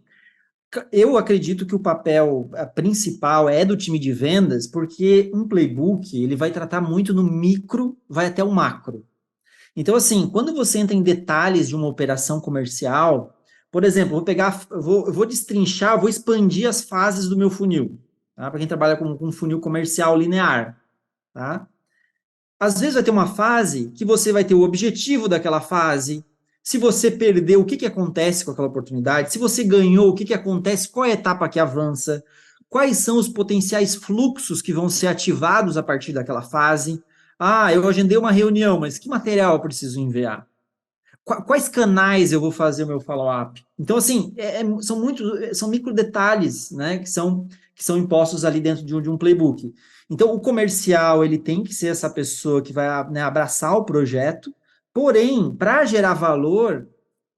eu acredito que o papel principal é do time de vendas, porque um playbook ele vai tratar muito no micro, vai até o macro. Então, assim, quando você entra em detalhes de uma operação comercial, Por exemplo, eu vou destrinchar, vou expandir as fases do meu funil, tá? Para quem trabalha com funil comercial linear, tá? Às vezes vai ter uma fase que você vai ter o objetivo daquela fase. Se você perdeu, o que, que acontece com aquela oportunidade? Se você ganhou, o que, que acontece? Qual é a etapa que avança? Quais são os potenciais fluxos que vão ser ativados a partir daquela fase? Ah, eu agendei uma reunião, mas que material eu preciso enviar? Quais canais eu vou fazer o meu follow-up? Então, assim, são micro detalhes, né, que são impostos ali dentro de um playbook. Então, o comercial, ele tem que ser essa pessoa que vai, né, abraçar o projeto, porém, para gerar valor,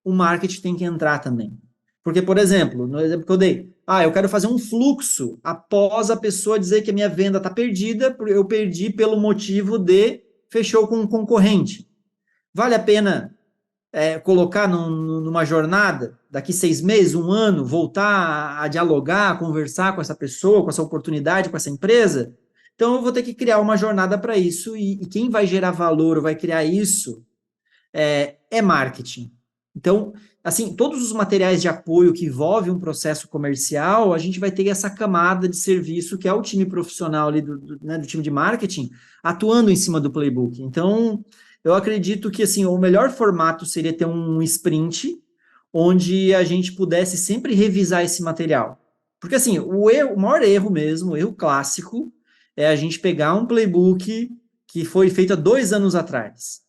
o marketing tem que entrar também. Porque, por exemplo, no exemplo que eu dei, eu quero fazer um fluxo após a pessoa dizer que a minha venda está perdida, eu perdi pelo motivo de fechou com um concorrente. Vale a pena colocar numa jornada, daqui 6 meses, 1 ano, voltar a dialogar, a conversar com essa pessoa, com essa oportunidade, com essa empresa? Então, eu vou ter que criar uma jornada para isso, e quem vai gerar valor, vai criar isso, é marketing. Então, assim, todos os materiais de apoio que envolvem um processo comercial, a gente vai ter essa camada de serviço que é o time profissional ali né, do time de marketing, atuando em cima do playbook. Então, eu acredito que assim, o melhor formato seria ter um sprint, onde a gente pudesse sempre revisar esse material. Porque assim, o maior erro mesmo, o erro clássico, é a gente pegar um playbook que foi feito há 2 anos atrás.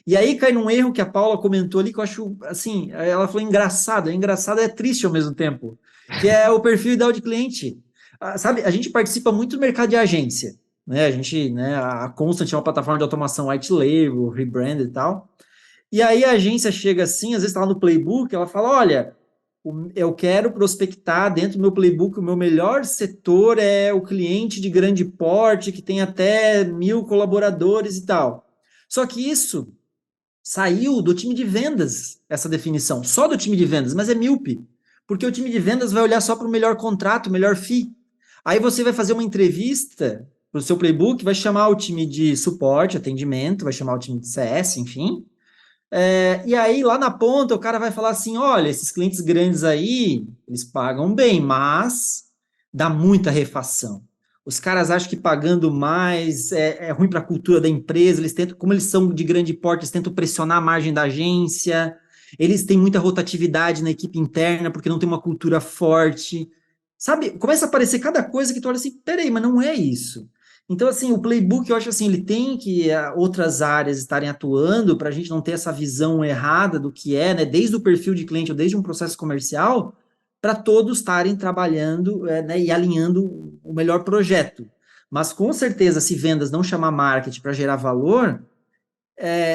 E aí cai num erro que a Paula comentou ali, que eu acho, assim, ela falou engraçado, é triste ao mesmo tempo, que é o perfil ideal de cliente. Sabe, a gente participa muito do mercado de agência, né? A gente, né, a Constant é uma plataforma de automação white label, rebranded e tal. E aí a agência chega assim, às vezes está lá no playbook, ela fala, olha, eu quero prospectar dentro do meu playbook, o meu melhor setor é o cliente de grande porte, que tem até 1.000 colaboradores e tal. Só que isso saiu do time de vendas, essa definição, só do time de vendas, mas é míope, porque o time de vendas vai olhar só para o melhor contrato, o melhor FII. Aí você vai fazer uma entrevista para o seu playbook, vai chamar o time de suporte, atendimento, vai chamar o time de CS, enfim. E aí, lá na ponta, o cara vai falar assim, olha, esses clientes grandes aí, eles pagam bem, mas dá muita refação. Os caras acham que pagando mais é ruim para a cultura da empresa, eles tentam, como eles são de grande porte, eles tentam pressionar a margem da agência, eles têm muita rotatividade na equipe interna, porque não tem uma cultura forte. Sabe, começa a aparecer cada coisa que tu olha assim, peraí, mas não é isso. Então, assim, o playbook, eu acho assim, ele tem que outras áreas estarem atuando para a gente não ter essa visão errada do que é, né, desde o perfil de cliente ou desde um processo comercial, para todos estarem trabalhando né, e alinhando o melhor projeto. Mas, com certeza, se vendas não chamar marketing para gerar valor,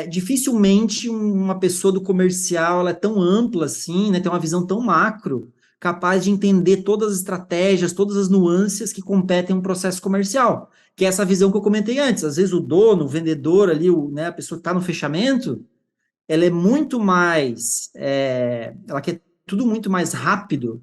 dificilmente uma pessoa do comercial ela é tão ampla assim, né, tem uma visão tão macro, capaz de entender todas as estratégias, todas as nuances que competem um processo comercial, que é essa visão que eu comentei antes. Às vezes o dono, o vendedor ali, né, a pessoa que está no fechamento, ela é muito mais, ela quer tudo muito mais rápido,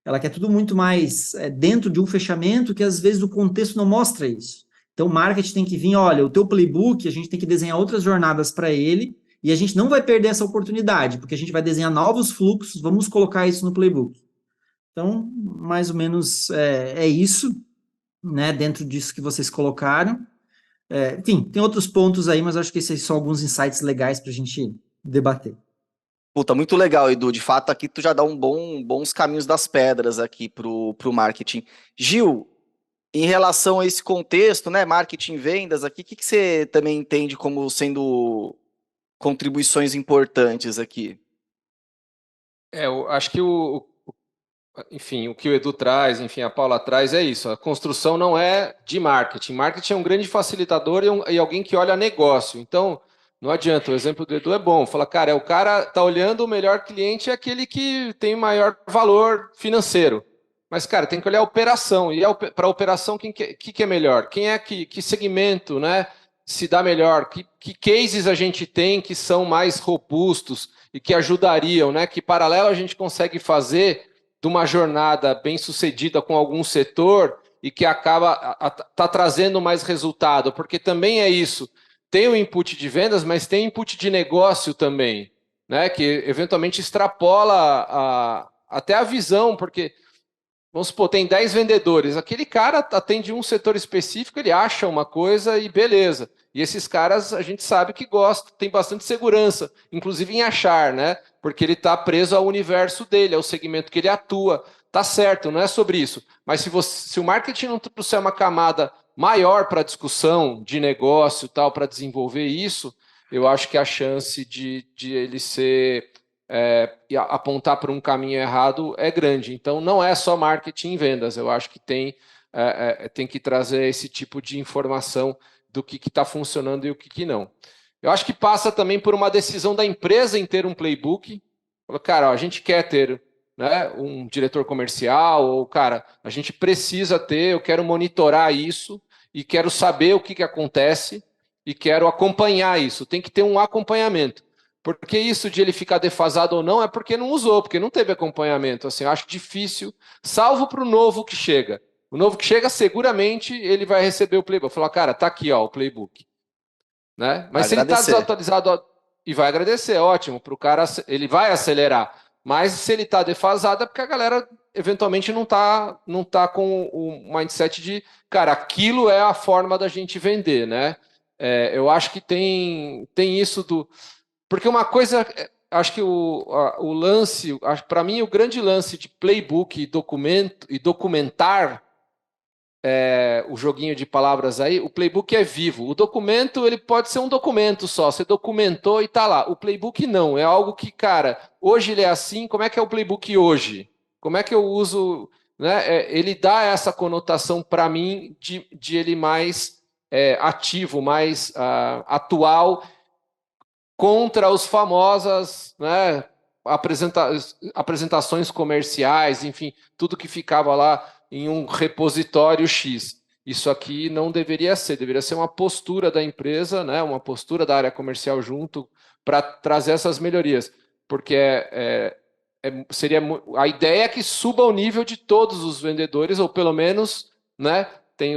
ela quer tudo muito mais dentro de um fechamento que às vezes o contexto não mostra isso. Então o marketing tem que vir, olha, o teu playbook, a gente tem que desenhar outras jornadas para ele, e a gente não vai perder essa oportunidade, porque a gente vai desenhar novos fluxos, vamos colocar isso no playbook. Então, mais ou menos é isso, né, dentro disso que vocês colocaram. Enfim, tem outros pontos aí, mas acho que esses são alguns insights legais para a gente debater. Puta, muito legal, Edu. De fato, aqui tu já dá bons caminhos das pedras aqui pro marketing. Gil, em relação a esse contexto, né, marketing, vendas, aqui, o que você também entende como sendo contribuições importantes aqui? Eu acho que enfim, o que o Edu traz, enfim, a Paula traz é isso. A construção não é de marketing. Marketing é um grande facilitador e alguém que olha negócio. Então, não adianta. O exemplo do Edu é bom. Fala, cara, o cara tá olhando o melhor cliente é aquele que tem maior valor financeiro. Mas, cara, tem que olhar a operação. E para a operação, que é melhor? Que segmento, né, se dá melhor? Que cases a gente tem que são mais robustos e que ajudariam, né? Que paralelo a gente consegue fazer de uma jornada bem sucedida com algum setor e que acaba tá trazendo mais resultado, porque também é isso, tem o input de vendas, mas tem input de negócio também, né, que eventualmente extrapola até a visão, porque, vamos supor, tem 10 vendedores, aquele cara atende um setor específico, ele acha uma coisa e beleza. E esses caras, a gente sabe que gostam, tem bastante segurança, inclusive em achar, né? Porque ele está preso ao universo dele, ao segmento que ele atua. Tá certo, não é sobre isso. Mas se o marketing não trouxer uma camada maior para a discussão de negócio, tal, para desenvolver isso, eu acho que a chance de ele ser e apontar para um caminho errado é grande. Então, não é só marketing e vendas. Eu acho que tem que trazer esse tipo de informação do que está funcionando e o que não. Eu acho que passa também por uma decisão da empresa em ter um playbook. Cara, ó, a gente quer ter, né, um diretor comercial, ou, cara, a gente precisa ter, eu quero monitorar isso e quero saber o que acontece e quero acompanhar isso. Tem que ter um acompanhamento. Porque isso de ele ficar defasado ou não é porque não usou, porque não teve acompanhamento. Assim, eu acho difícil, salvo para o novo que chega. O novo que chega, seguramente, ele vai receber o playbook. Falar, cara, tá aqui, ó, o playbook. Né? Mas se ele está desatualizado, ó, e vai agradecer, ótimo, para o cara, ele vai acelerar. Mas se ele está defasado, é porque a galera, eventualmente, não tá com o mindset de, cara, aquilo é a forma da gente vender, né? Eu acho que tem isso do... Porque uma coisa, acho que o lance, para mim, o grande lance de playbook e documentar o joguinho de palavras aí, o playbook é vivo. O documento, ele pode ser um documento só, você documentou e tá lá. O playbook não, é algo que, cara, hoje ele é assim, como é que é o playbook hoje? Como é que eu uso, né? Ele dá essa conotação para mim de ele mais ativo, mais atual, contra os famosas, né, apresentações comerciais, enfim, tudo que ficava lá em um repositório X. Isso aqui não deveria ser uma postura da empresa, né, uma postura da área comercial junto para trazer essas melhorias, porque seria a ideia é que suba o nível de todos os vendedores, ou pelo menos, né, tem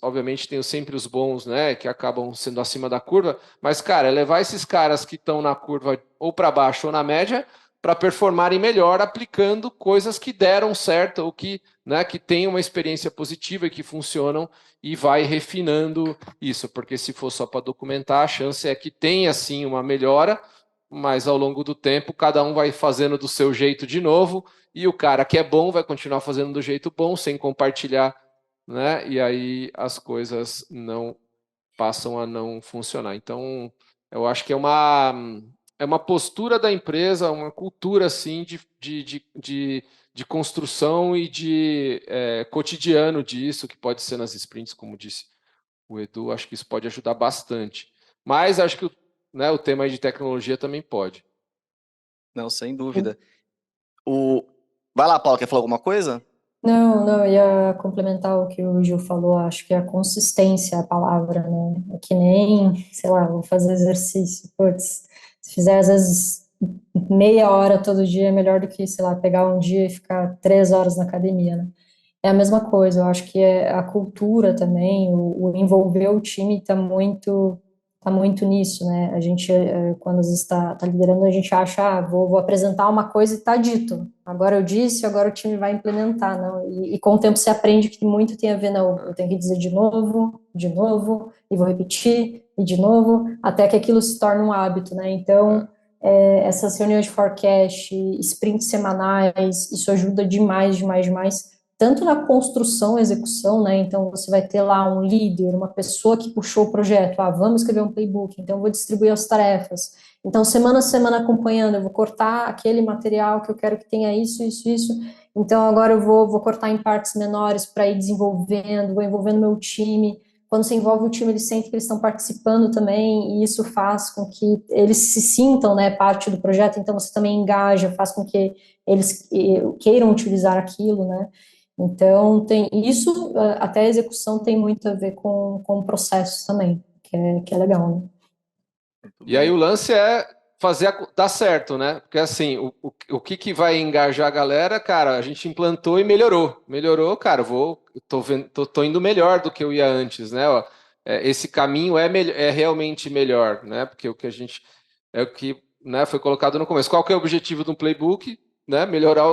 obviamente tem sempre os bons, né, que acabam sendo acima da curva, mas, cara, levar esses caras que estão na curva ou para baixo ou na média para performarem melhor aplicando coisas que deram certo ou que, né, que têm uma experiência positiva e que funcionam, e vai refinando isso, porque se for só para documentar, a chance é que tenha sim uma melhora, mas ao longo do tempo cada um vai fazendo do seu jeito de novo, e o cara que é bom vai continuar fazendo do jeito bom, sem compartilhar, né? E aí as coisas não passam a não funcionar. Então, eu acho que é uma postura da empresa, uma cultura assim de construção e de cotidiano disso, que pode ser nas sprints, como disse o Edu, acho que isso pode ajudar bastante. Mas acho que o tema aí de tecnologia também pode. Não, sem dúvida. Vai lá, Paulo, quer falar alguma coisa? Não, eu ia complementar o que o Gil falou, acho que a consistência é a palavra, né? É que nem, sei lá, vou fazer exercício, putz, se fizer às vezes meia hora todo dia é melhor do que, sei lá, pegar um dia e ficar 3 horas na academia, né? É a mesma coisa, eu acho que é a cultura também, o envolver o time tá muito nisso, né? A gente, quando às vezes está liderando, a gente acha, vou apresentar uma coisa e está dito. Agora eu disse, agora o time vai implementar, não? E com o tempo você aprende que muito tem a ver, não, eu tenho que dizer de novo, e vou repetir, e de novo, até que aquilo se torne um hábito, né? Então, essas reuniões de forecast, sprints semanais, isso ajuda demais, demais, demais, tanto na construção e execução, né? Então, você vai ter lá um líder, uma pessoa que puxou o projeto. Vamos escrever um playbook, então eu vou distribuir as tarefas. Então, semana a semana acompanhando, eu vou cortar aquele material que eu quero que tenha isso, isso, isso. Então, agora eu vou cortar em partes menores para ir desenvolvendo, vou envolvendo meu time. Quando você envolve o time, eles sentem que eles estão participando também, e isso faz com que eles se sintam, né, parte do projeto. Então, você também engaja, faz com que eles queiram utilizar aquilo, né? Então, tem isso, até a execução tem muito a ver com processos também, que é legal, né? E aí o lance é fazer dar certo, né? Porque assim, o que vai engajar a galera, cara, a gente implantou e melhorou. Melhorou, cara, tô indo melhor do que eu ia antes, né? Esse caminho é realmente melhor, né? Porque o que a gente né, foi colocado no começo. Qual que é o objetivo de um playbook? Né, melhorar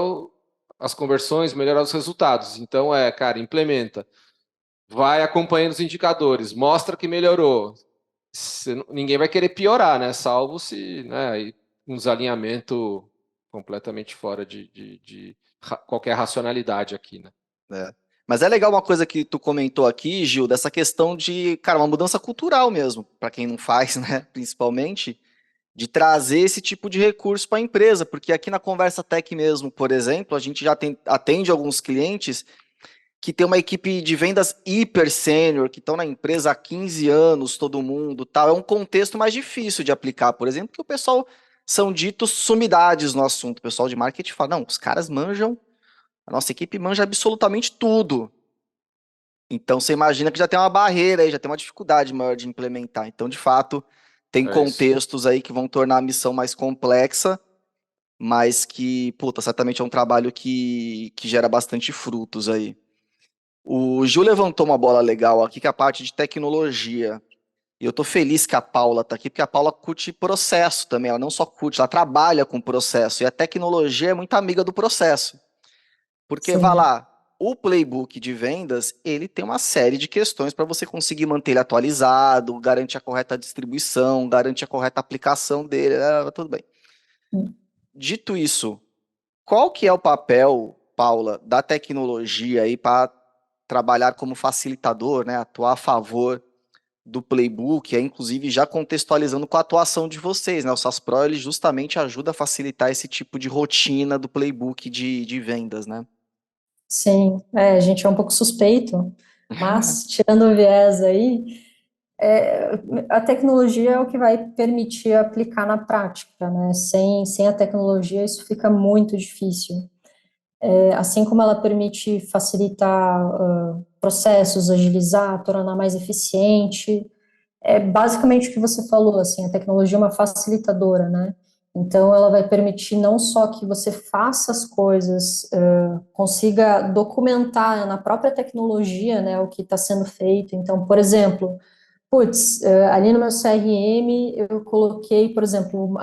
as conversões, melhorar os resultados. Então, cara, implementa. Vai acompanhando os indicadores, mostra que melhorou. Ninguém vai querer piorar, né? Salvo se, né, aí um desalinhamento completamente fora de qualquer racionalidade aqui, né? É. Mas é legal uma coisa que tu comentou aqui, Gil, dessa questão de, cara, uma mudança cultural mesmo, para quem não faz, né, principalmente, de trazer esse tipo de recurso para a empresa, porque aqui na Conversa Tech mesmo, por exemplo, a gente já atende alguns clientes que tem uma equipe de vendas hiper sênior, que estão na empresa há 15 anos, todo mundo, tal. É um contexto mais difícil de aplicar, por exemplo, que o pessoal são ditos sumidades no assunto. O pessoal de marketing fala, não, os caras manjam, a nossa equipe manja absolutamente tudo. Então você imagina que já tem uma barreira aí, já tem uma dificuldade maior de implementar. Então, de fato, tem É isso. contextos aí que vão tornar a missão mais complexa, mas que, puta, certamente é um trabalho que gera bastante frutos aí. O Gil levantou uma bola legal aqui, que é a parte de tecnologia. E eu tô feliz que a Paula tá aqui, porque a Paula curte processo também. Ela não só curte, ela trabalha com processo. E a tecnologia é muito amiga do processo. Porque, vai Sim. lá, o playbook de vendas, ele tem uma série de questões para você conseguir manter ele atualizado, garantir a correta distribuição, garantir a correta aplicação dele, tudo bem. Dito isso, qual que é o papel, Paula, da tecnologia aí para trabalhar como facilitador, né, atuar a favor do playbook, inclusive já contextualizando com a atuação de vocês, né? O SaaS Pro ele justamente ajuda a facilitar esse tipo de rotina do playbook de vendas, né? Sim, a gente é um pouco suspeito, mas tirando o viés aí, é, a tecnologia é o que vai permitir aplicar na prática, né? Sem a tecnologia isso fica muito difícil. Assim como ela permite facilitar processos, agilizar, tornar mais eficiente, é basicamente o que você falou, assim, a tecnologia é uma facilitadora, né? Então, ela vai permitir não só que você faça as coisas, consiga documentar na própria tecnologia, né, o que está sendo feito. Então, por exemplo, ali no meu CRM eu coloquei, por exemplo,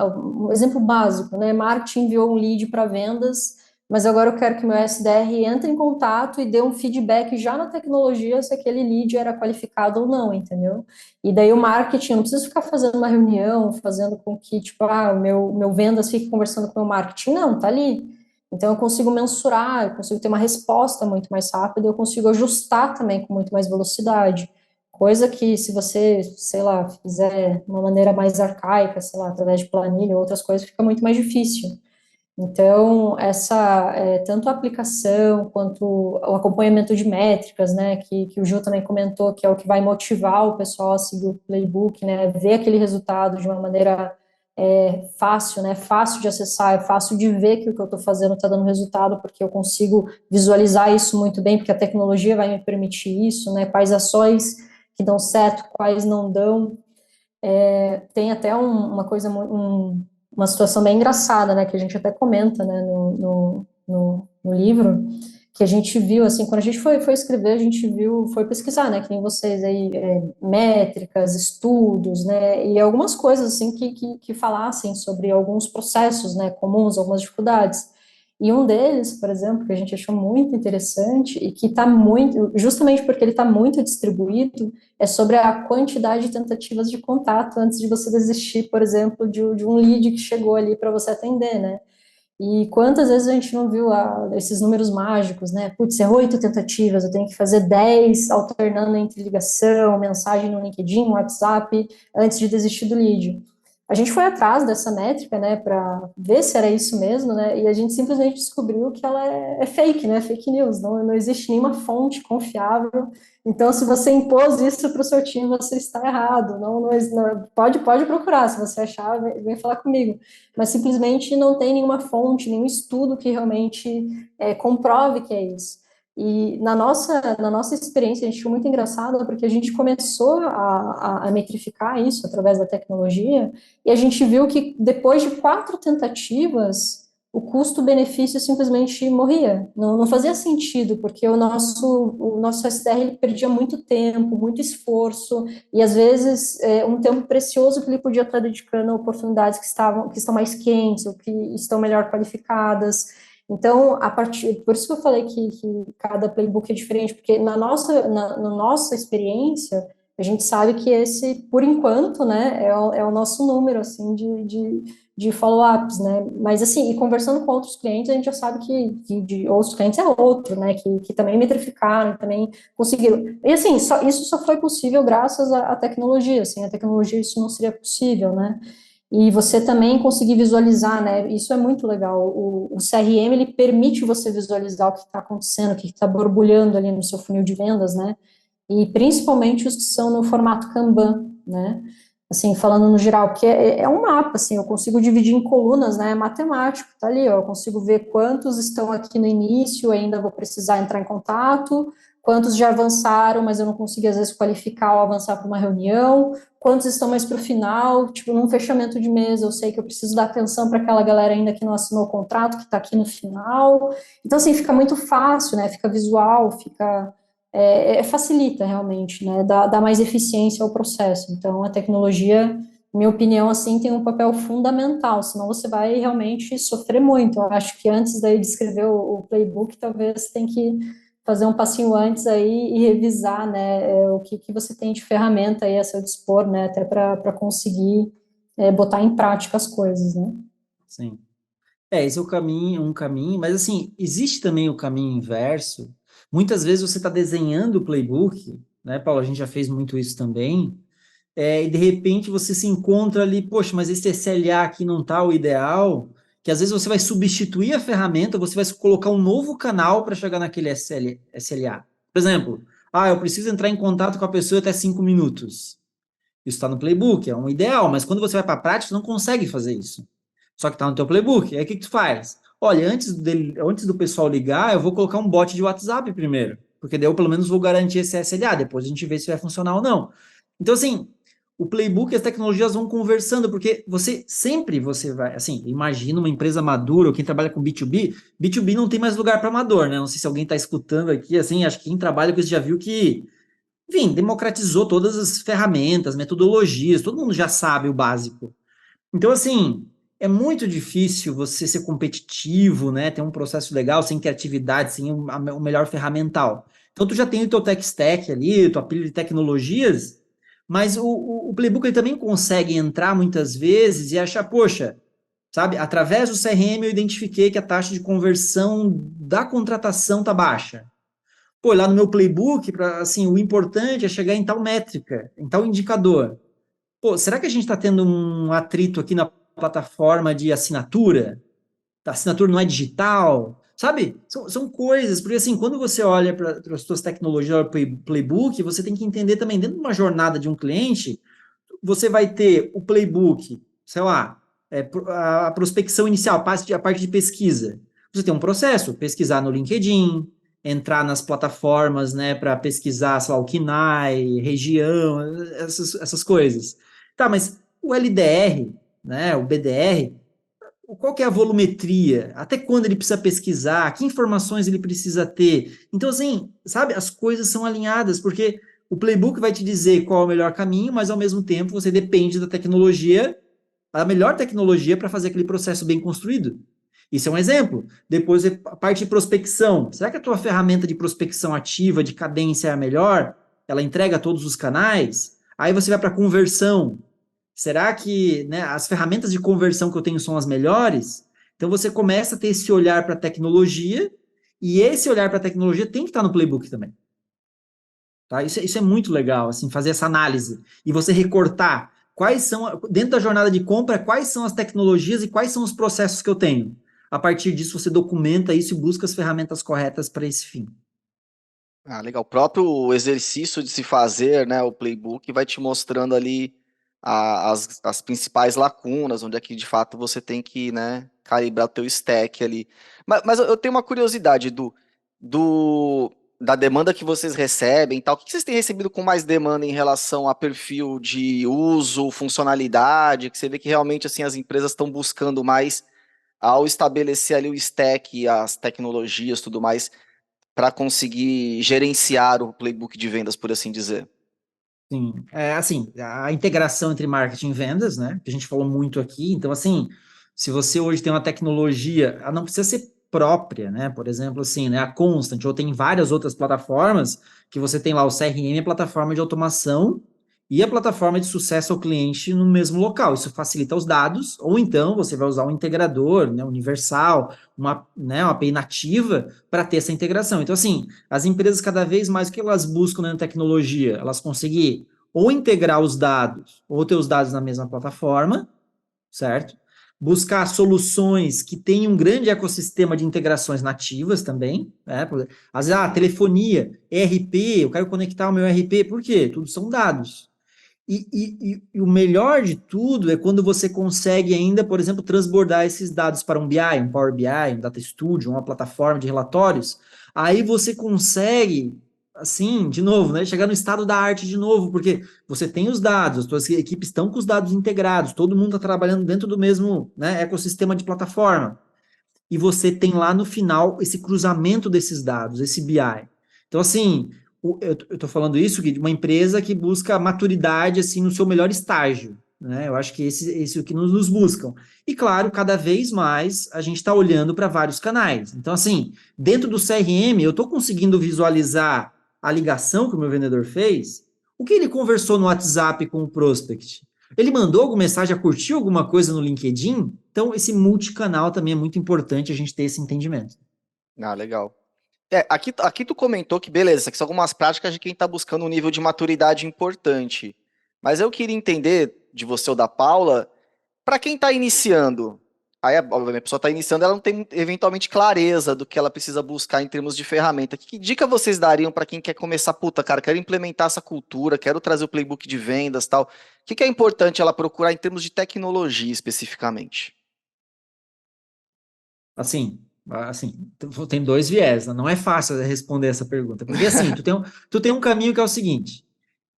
um exemplo básico, né? Marketing enviou um lead para vendas, mas agora eu quero que meu SDR entre em contato e dê um feedback já na tecnologia se aquele lead era qualificado ou não, entendeu? E daí o marketing, eu não preciso ficar fazendo uma reunião, fazendo com que, tipo, o meu vendas fique conversando com o meu marketing, não, tá ali. Então eu consigo mensurar, eu consigo ter uma resposta muito mais rápida, eu consigo ajustar também com muito mais velocidade. Coisa que, se você, sei lá, fizer de uma maneira mais arcaica, sei lá, através de planilha ou outras coisas, fica muito mais difícil. Então, tanto a aplicação quanto o acompanhamento de métricas, né, que o Gil também comentou, que é o que vai motivar o pessoal a seguir o playbook, né, ver aquele resultado de uma maneira fácil, né, fácil de acessar, é fácil de ver que o que eu estou fazendo está dando resultado, porque eu consigo visualizar isso muito bem, porque a tecnologia vai me permitir isso, né, quais ações que dão certo, quais não dão. Tem até uma situação bem engraçada, né, que a gente até comenta, né, no livro, que a gente viu, assim, quando a gente foi escrever, a gente viu, foi pesquisar, né, que nem vocês aí, métricas, estudos, né, e algumas coisas, assim, que falassem sobre alguns processos, né, comuns, algumas dificuldades. E um deles, por exemplo, que a gente achou muito interessante e que está muito, justamente porque ele está muito distribuído, é sobre a quantidade de tentativas de contato antes de você desistir, por exemplo, de um lead que chegou ali para você atender, né? E quantas vezes a gente não viu esses números mágicos, né? Putz, errou 8 tentativas, eu tenho que fazer 10 alternando entre ligação, mensagem no LinkedIn, WhatsApp, antes de desistir do lead. A gente foi atrás dessa métrica, né, para ver se era isso mesmo, né, e a gente simplesmente descobriu que ela é fake, né, fake news, não existe nenhuma fonte confiável. Então, se você impôs isso para o seu time, você está errado. Pode procurar, se você achar, vem falar comigo. Mas simplesmente não tem nenhuma fonte, nenhum estudo que realmente comprove que é isso. E na nossa experiência, a gente foi muito engraçado, porque a gente começou a metrificar isso através da tecnologia, e a gente viu que depois de 4 tentativas, o custo-benefício simplesmente morria. Não fazia sentido, porque o nosso SDR ele perdia muito tempo, muito esforço, e às vezes um tempo precioso que ele podia estar dedicando a oportunidades que estão mais quentes, ou que estão melhor qualificadas. Então, por isso que eu falei que cada playbook é diferente, porque na nossa experiência, a gente sabe que esse, por enquanto, né, é o nosso número, assim, de follow-ups, né, mas assim, e conversando com outros clientes, a gente já sabe que de outros clientes é outro, né, que também metrificaram, também conseguiram, e assim, isso só foi possível graças à tecnologia, assim, a tecnologia isso não seria possível, né, e você também conseguir visualizar, né, isso é muito legal, o CRM, ele permite você visualizar o que está acontecendo, o que está borbulhando ali no seu funil de vendas, né, e principalmente os que são no formato Kanban, né, assim, falando no geral, porque é um mapa, assim, eu consigo dividir em colunas, né, é matemático, tá ali, ó, eu consigo ver quantos estão aqui no início, ainda vou precisar entrar em contato, quantos já avançaram, mas eu não consigo, às vezes, qualificar ou avançar para uma reunião, quantos estão mais para o final, tipo, num fechamento de mês, eu sei que eu preciso dar atenção para aquela galera ainda que não assinou o contrato, que está aqui no final, então, assim, fica muito fácil, né, fica visual, facilita realmente, né, dá mais eficiência ao processo. Então, a tecnologia, minha opinião, assim, tem um papel fundamental, senão você vai realmente sofrer muito. Eu acho que antes daí de escrever o playbook, talvez tem que fazer um passinho antes aí e revisar, né, o que você tem de ferramenta aí a seu dispor, né, até para conseguir botar em prática as coisas, né. Sim. Esse é o caminho, um caminho, mas assim, existe também o caminho inverso. Muitas vezes você está desenhando o playbook, né, Paulo? A gente já fez muito isso também, e de repente você se encontra ali, poxa, mas esse SLA aqui não está o ideal, que às vezes você vai substituir a ferramenta, você vai colocar um novo canal para chegar naquele SLA. Por exemplo, eu preciso entrar em contato com a pessoa até 5 minutos. Isso está no playbook, é um ideal, mas quando você vai para a prática, você não consegue fazer isso. Só que está no teu playbook. Aí o que tu faz? Olha, antes do pessoal ligar, eu vou colocar um bot de WhatsApp primeiro, porque daí eu pelo menos vou garantir esse SLA, depois a gente vê se vai funcionar ou não. Então, assim, o playbook e as tecnologias vão conversando, porque você vai, assim, imagina uma empresa madura, ou quem trabalha com B2B não tem mais lugar para amador, né? Não sei se alguém está escutando aqui, assim, acho que quem trabalha com isso já viu que, enfim, democratizou todas as ferramentas, metodologias, todo mundo já sabe o básico. Então, assim, é muito difícil você ser competitivo, né? Ter um processo legal, sem criatividade, sem o melhor ferramental. Então, tu já tem o teu tech stack ali, tua pilha de tecnologias, mas o playbook ele também consegue entrar muitas vezes e achar, poxa, sabe? Através do CRM eu identifiquei que a taxa de conversão da contratação tá baixa. Pô, lá no meu playbook, assim, o importante é chegar em tal métrica, em tal indicador. Pô, será que a gente está tendo um atrito aqui na plataforma de assinatura? A assinatura não é digital? Sabe? São coisas, porque assim, quando você olha para as suas tecnologias, playbook, você tem que entender também, dentro de uma jornada de um cliente, você vai ter o playbook, sei lá, a prospecção inicial, a parte de pesquisa. Você tem um processo, pesquisar no LinkedIn, entrar nas plataformas, né, para pesquisar, sei lá, o KINAI, região, essas coisas. Tá, mas o LDR, né, o BDR, qual que é a volumetria? Até quando ele precisa pesquisar? Que informações ele precisa ter? Então, assim, sabe, as coisas são alinhadas, porque o playbook vai te dizer qual é o melhor caminho, mas ao mesmo tempo você depende da tecnologia, a melhor tecnologia para fazer aquele processo bem construído. Isso é um exemplo. Depois, a parte de prospecção. Será que a tua ferramenta de prospecção ativa, de cadência é a melhor? Ela entrega todos os canais? Aí você vai para conversão. Será que, né, as ferramentas de conversão que eu tenho são as melhores? Então você começa a ter esse olhar para a tecnologia, e esse olhar para a tecnologia tem que estar no playbook também. Tá? Isso é muito legal, assim, fazer essa análise e você recortar quais são, dentro da jornada de compra, quais são as tecnologias e quais são os processos que eu tenho. A partir disso, você documenta isso e busca as ferramentas corretas para esse fim. Legal. O próprio exercício de se fazer, né, o playbook vai te mostrando ali as principais lacunas, onde é que de fato você tem que, né, calibrar o teu stack ali. Mas eu tenho uma curiosidade da demanda que vocês recebem e tal. O que vocês têm recebido com mais demanda em relação a perfil de uso, funcionalidade, que você vê que realmente assim as empresas estão buscando mais ao estabelecer ali o stack, as tecnologias, tudo mais, para conseguir gerenciar o playbook de vendas, por assim dizer? Sim, assim, a integração entre marketing e vendas, né, que a gente falou muito aqui, então, assim, se você hoje tem uma tecnologia, ela não precisa ser própria, né, por exemplo, assim, né, a Constant, ou tem várias outras plataformas, que você tem lá o CRM, a plataforma de automação, e a plataforma de sucesso ao cliente no mesmo local, isso facilita os dados, ou então você vai usar um integrador, né, universal, uma API nativa, para ter essa integração, então, assim, as empresas cada vez mais, o que elas buscam na tecnologia? Elas conseguir ou integrar os dados, ou ter os dados na mesma plataforma, certo? Buscar soluções que tenham um grande ecossistema de integrações nativas também, né? Às vezes, telefonia, ERP, eu quero conectar o meu ERP, por quê? Tudo são dados. E o melhor de tudo é quando você consegue ainda, por exemplo, transbordar esses dados para um BI, um Power BI, um Data Studio, uma plataforma de relatórios. Aí você consegue, assim, de novo, né, chegar no estado da arte de novo, porque você tem os dados, as suas equipes estão com os dados integrados, todo mundo está trabalhando dentro do mesmo, né, ecossistema de plataforma. E você tem lá no final esse cruzamento desses dados, esse BI. Então, assim, eu estou falando isso de uma empresa que busca maturidade assim no seu melhor estágio. Né? Eu acho que esse é o que nos buscam. E, claro, cada vez mais a gente está olhando para vários canais. Então, assim, dentro do CRM, eu estou conseguindo visualizar a ligação que o meu vendedor fez, o que ele conversou no WhatsApp com o prospect. Ele mandou alguma mensagem, curtiu alguma coisa no LinkedIn? Então, esse multicanal também é muito importante a gente ter esse entendimento. Ah, legal. Aqui tu comentou que, beleza, isso aqui são algumas práticas de quem está buscando um nível de maturidade importante. Mas eu queria entender de você ou da Paula, para quem está iniciando, aí obviamente, a pessoa está iniciando, ela não tem eventualmente clareza do que ela precisa buscar em termos de ferramenta. Que dica vocês dariam para quem quer começar? Puta, cara, quero implementar essa cultura, quero trazer o playbook de vendas, tal. O que é importante ela procurar em termos de tecnologia especificamente? Assim, tem dois viés, né? Não é fácil responder essa pergunta, porque assim, tu tem um caminho que é o seguinte,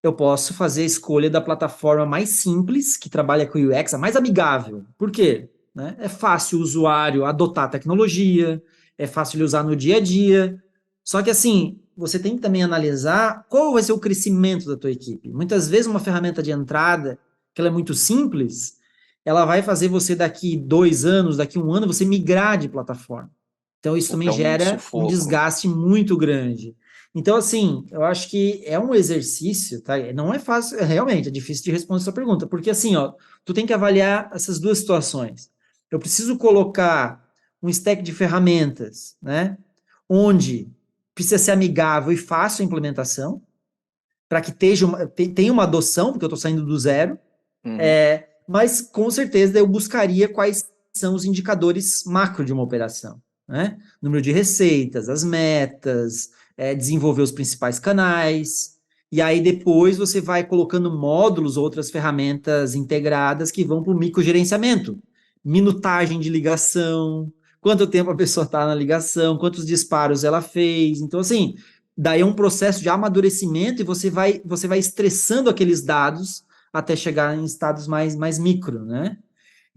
eu posso fazer a escolha da plataforma mais simples, que trabalha com UX, a mais amigável. Por quê? Né? É fácil o usuário adotar a tecnologia, é fácil ele usar no dia a dia. Só que assim, você tem que também analisar qual vai ser o crescimento da tua equipe. Muitas vezes uma ferramenta de entrada, que ela é muito simples, ela vai fazer você daqui 2 anos, daqui 1 ano, você migrar de plataforma. Então isso Porque também é um gera um sufoco. desgaste muito grande. Então, assim, eu acho que é um exercício, tá? Não é fácil, realmente, é difícil de responder essa pergunta, porque assim, ó, tu tem que avaliar essas duas situações. Eu preciso colocar um stack de ferramentas, né? Onde precisa ser amigável e fácil a implementação, para que tenha uma adoção, porque eu estou saindo do zero, Uhum. mas com certeza eu buscaria quais são os indicadores macro de uma operação, né? Número de receitas, as metas, desenvolver os principais canais, e aí depois você vai colocando módulos, outras ferramentas integradas que vão para o microgerenciamento, minutagem de ligação, quanto tempo a pessoa está na ligação, quantos disparos ela fez, então assim, daí é um processo de amadurecimento e você vai estressando aqueles dados até chegar em estados mais micro, né?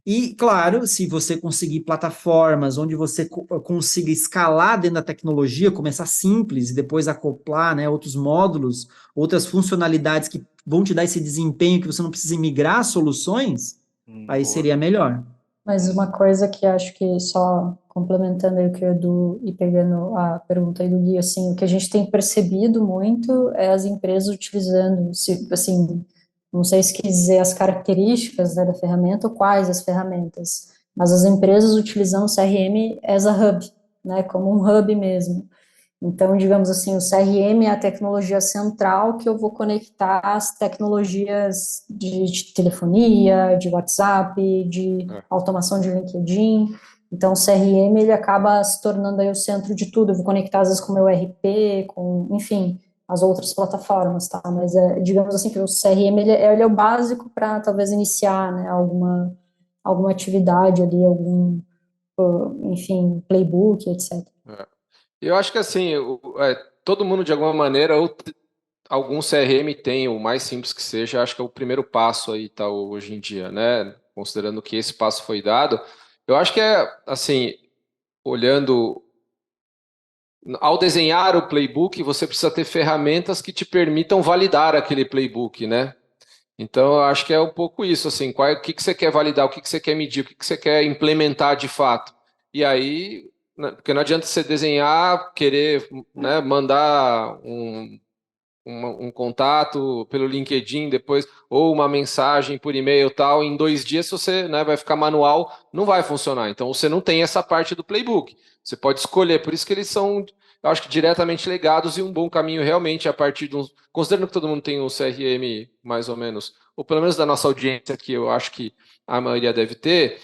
E, claro, se você conseguir plataformas onde você consiga escalar dentro da tecnologia, começar simples e depois acoplar, né, outros módulos, outras funcionalidades que vão te dar esse desempenho que você não precisa migrar soluções, aí Boa. seria melhor. Mas uma coisa que acho que só complementando aí o que o Edu e pegando a pergunta aí do Gui, assim, o que a gente tem percebido muito é as empresas utilizando, assim, não sei se quer dizer as características, né, da ferramenta ou quais as ferramentas, mas as empresas utilizando o CRM as a hub, né, como um hub mesmo. Então, digamos assim, o CRM é a tecnologia central que eu vou conectar as tecnologias de telefonia, de WhatsApp, de É. automação de LinkedIn. Então, o CRM, ele acaba se tornando aí o centro de tudo. Eu vou conectar, às vezes, com o meu RP, com, enfim, as outras plataformas, tá? Mas, digamos assim, que o CRM, ele é o básico para, talvez, iniciar, né, alguma atividade ali, enfim, playbook, etc. É. Eu acho que assim, todo mundo de alguma maneira, algum CRM tem, o mais simples que seja, acho que é o primeiro passo aí, tá, hoje em dia, né? Considerando que esse passo foi dado, Eu acho que assim, olhando, ao desenhar o playbook, você precisa ter ferramentas que te permitam validar aquele playbook, né? Então, eu acho que é um pouco isso, assim, o que você quer validar, o que você quer medir, o que você quer implementar de fato. E aí, né, porque não adianta você desenhar, querer, né, mandar um contato pelo LinkedIn depois, ou uma mensagem por e-mail tal, em 2 dias, se você, né, vai ficar manual, não vai funcionar. Então, você não tem essa parte do playbook. Você pode escolher, por isso que eles são, eu acho que diretamente ligados e um bom caminho realmente a partir de considerando que todo mundo tem um CRM mais ou menos, ou pelo menos da nossa audiência que eu acho que a maioria deve ter,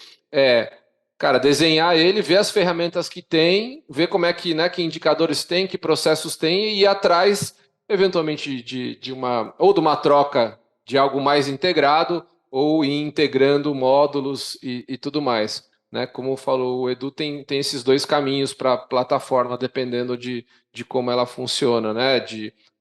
cara, desenhar ele, ver as ferramentas que tem, ver como é que, né, que indicadores tem, que processos tem e ir atrás eventualmente de uma troca de algo mais integrado ou ir integrando módulos e tudo mais. Né? Como falou o Edu, tem esses dois caminhos para a plataforma, dependendo de como ela funciona, né?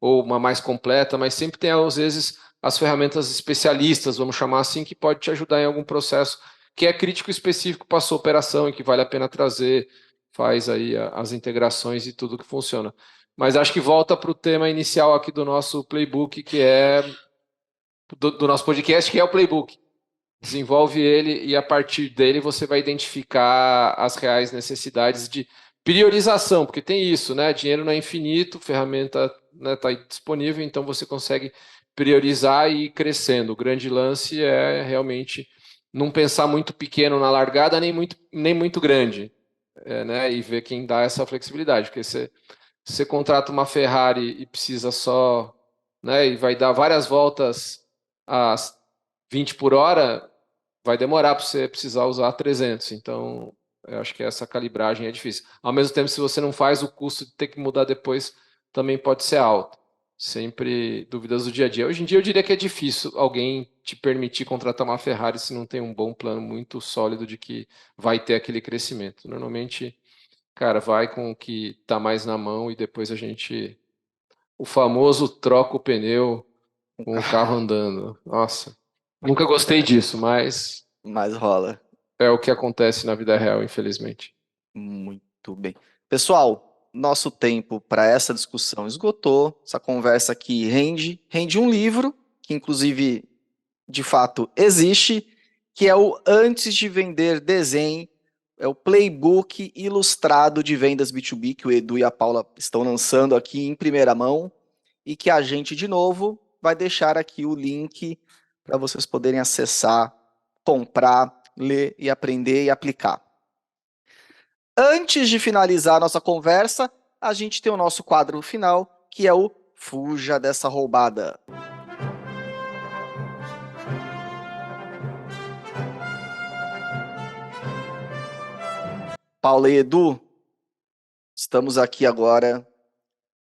Ou uma mais completa, mas sempre tem, às vezes, as ferramentas especialistas, vamos chamar assim, que pode te ajudar em algum processo que é crítico específico para a sua operação e que vale a pena trazer, faz aí as integrações e tudo que funciona. Mas acho que volta para o tema inicial aqui do nosso playbook, que é do nosso podcast, que é o playbook. Desenvolve ele e a partir dele você vai identificar as reais necessidades de priorização, porque tem isso, né? Dinheiro não é infinito, ferramenta, né, tá disponível, então você consegue priorizar e ir crescendo. O grande lance é realmente não pensar muito pequeno na largada, nem muito grande, né? E ver quem dá essa flexibilidade, porque você contrata uma Ferrari e precisa só, né, e vai dar várias voltas a 20 por hora, vai demorar para você precisar usar 300. Então, eu acho que essa calibragem é difícil. Ao mesmo tempo, se você não faz, o custo de ter que mudar depois também pode ser alto. Sempre dúvidas do dia a dia. Hoje em dia, eu diria que é difícil alguém te permitir contratar uma Ferrari se não tem um bom plano muito sólido de que vai ter aquele crescimento. Normalmente, cara, vai com o que está mais na mão e depois a gente. O famoso troca o pneu com o carro andando. Nossa, nunca gostei disso, mas Mas rola. é o que acontece na vida real, infelizmente. Muito bem. Pessoal, nosso tempo para essa discussão esgotou. Essa conversa aqui rende um livro, que inclusive, de fato, existe, que é o Antes de Vender Desenhe, é o playbook ilustrado de vendas B2B que o Edu e a Paula estão lançando aqui em primeira mão e que a gente, de novo, vai deixar aqui o link para vocês poderem acessar, comprar, ler e aprender e aplicar. Antes de finalizar nossa conversa, a gente tem o nosso quadro final, que é o Fuja dessa roubada. Paula e Edu, estamos aqui agora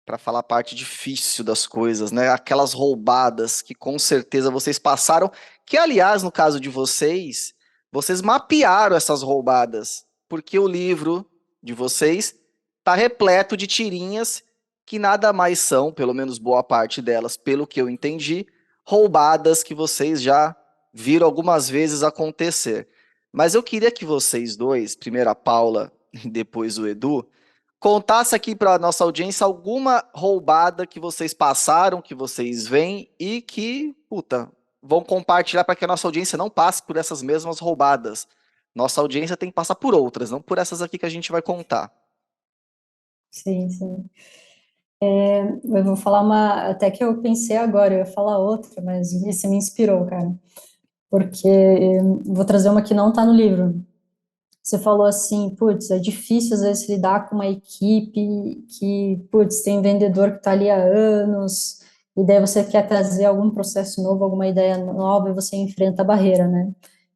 para falar a parte difícil das coisas, né? Aquelas roubadas que com certeza vocês passaram, que aliás, no caso de vocês, vocês mapearam essas roubadas, porque o livro de vocês está repleto de tirinhas que nada mais são, pelo menos boa parte delas, pelo que eu entendi, roubadas que vocês já viram algumas vezes acontecer. Mas eu queria que vocês dois, primeiro a Paula e depois o Edu, contasse aqui para a nossa audiência alguma roubada que vocês passaram, que vocês veem e que, puta, vão compartilhar para que a nossa audiência não passe por essas mesmas roubadas. Nossa audiência tem que passar por outras, não por essas aqui que a gente vai contar. Sim, sim. Eu vou falar uma, até que eu pensei agora, eu ia falar outra, mas você me inspirou, cara, porque vou trazer uma que não tá no livro. Você falou assim, putz, é difícil às vezes lidar com uma equipe que, putz, tem um vendedor que está ali há anos, e daí você quer trazer algum processo novo, alguma ideia nova, e você enfrenta a barreira, né?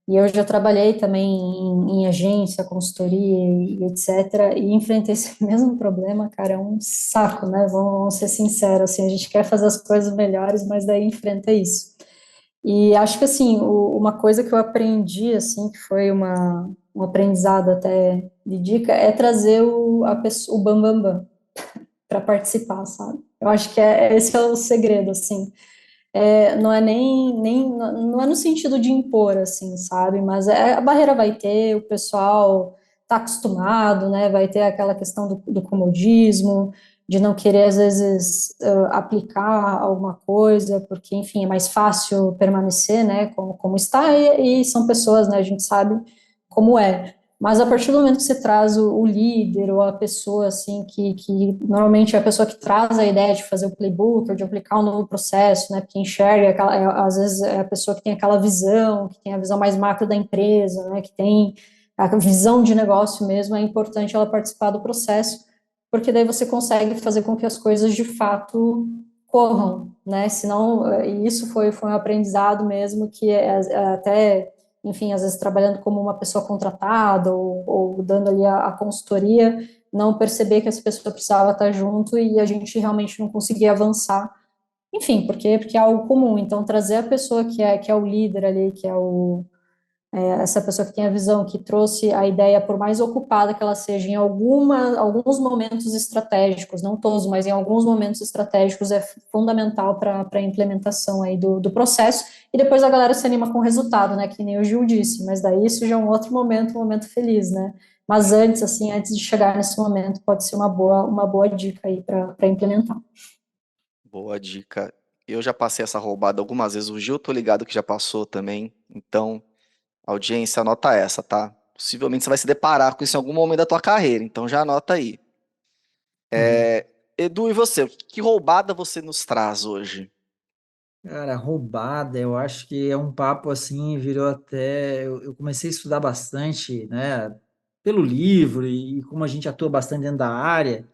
E eu já trabalhei também em agência, consultoria e etc. E enfrentei esse mesmo problema, cara, é um saco, né? Vamos ser sinceros, assim, a gente quer fazer as coisas melhores, mas daí enfrenta isso. E acho que, assim, uma coisa que eu aprendi, assim, que foi um aprendizado até de dica, é trazer a pessoa, o bam, bam, bam para participar, sabe? Eu acho que esse é o segredo, assim. não é não é no sentido de impor, assim, sabe? Mas a barreira vai ter, o pessoal está acostumado, né? Vai ter aquela questão do comodismo, de não querer, às vezes, aplicar alguma coisa, porque, enfim, é mais fácil permanecer, né, como está, e são pessoas, né, a gente sabe como é. Mas a partir do momento que você traz o líder ou a pessoa, assim, que normalmente é a pessoa que traz a ideia de fazer o playbook ou de aplicar um novo processo, né, porque enxerga, às vezes é a pessoa que tem aquela visão, que tem a visão mais macro da empresa, né, que tem a visão de negócio mesmo, é importante ela participar do processo, porque daí você consegue fazer com que as coisas de fato corram, né? Senão, e isso foi um aprendizado mesmo que até, enfim, às vezes trabalhando como uma pessoa contratada ou dando ali a consultoria, não perceber que essa pessoa precisava estar junto e a gente realmente não conseguia avançar. Enfim, porque é algo comum. Então, trazer a pessoa que é o líder ali, que é essa pessoa que tem a visão, que trouxe a ideia, por mais ocupada que ela seja, em alguns momentos estratégicos, não todos, mas em alguns momentos estratégicos, é fundamental para a implementação aí do processo, e depois a galera se anima com o resultado, né, que nem o Gil disse, mas daí isso já é um outro momento, um momento feliz, né, mas antes, assim, antes de chegar nesse momento, pode ser uma boa dica aí para implementar. Boa dica. Eu já passei essa roubada algumas vezes. O Gil, tô ligado que já passou também. Então, audiência, anota essa, tá? Possivelmente você vai se deparar com isso em algum momento da tua carreira. Então, já anota aí. Edu, e você? Que roubada você nos traz hoje? Cara, roubada, eu acho que é um papo assim, virou até. Eu comecei a estudar bastante, né, pelo livro e como a gente atua bastante dentro da área.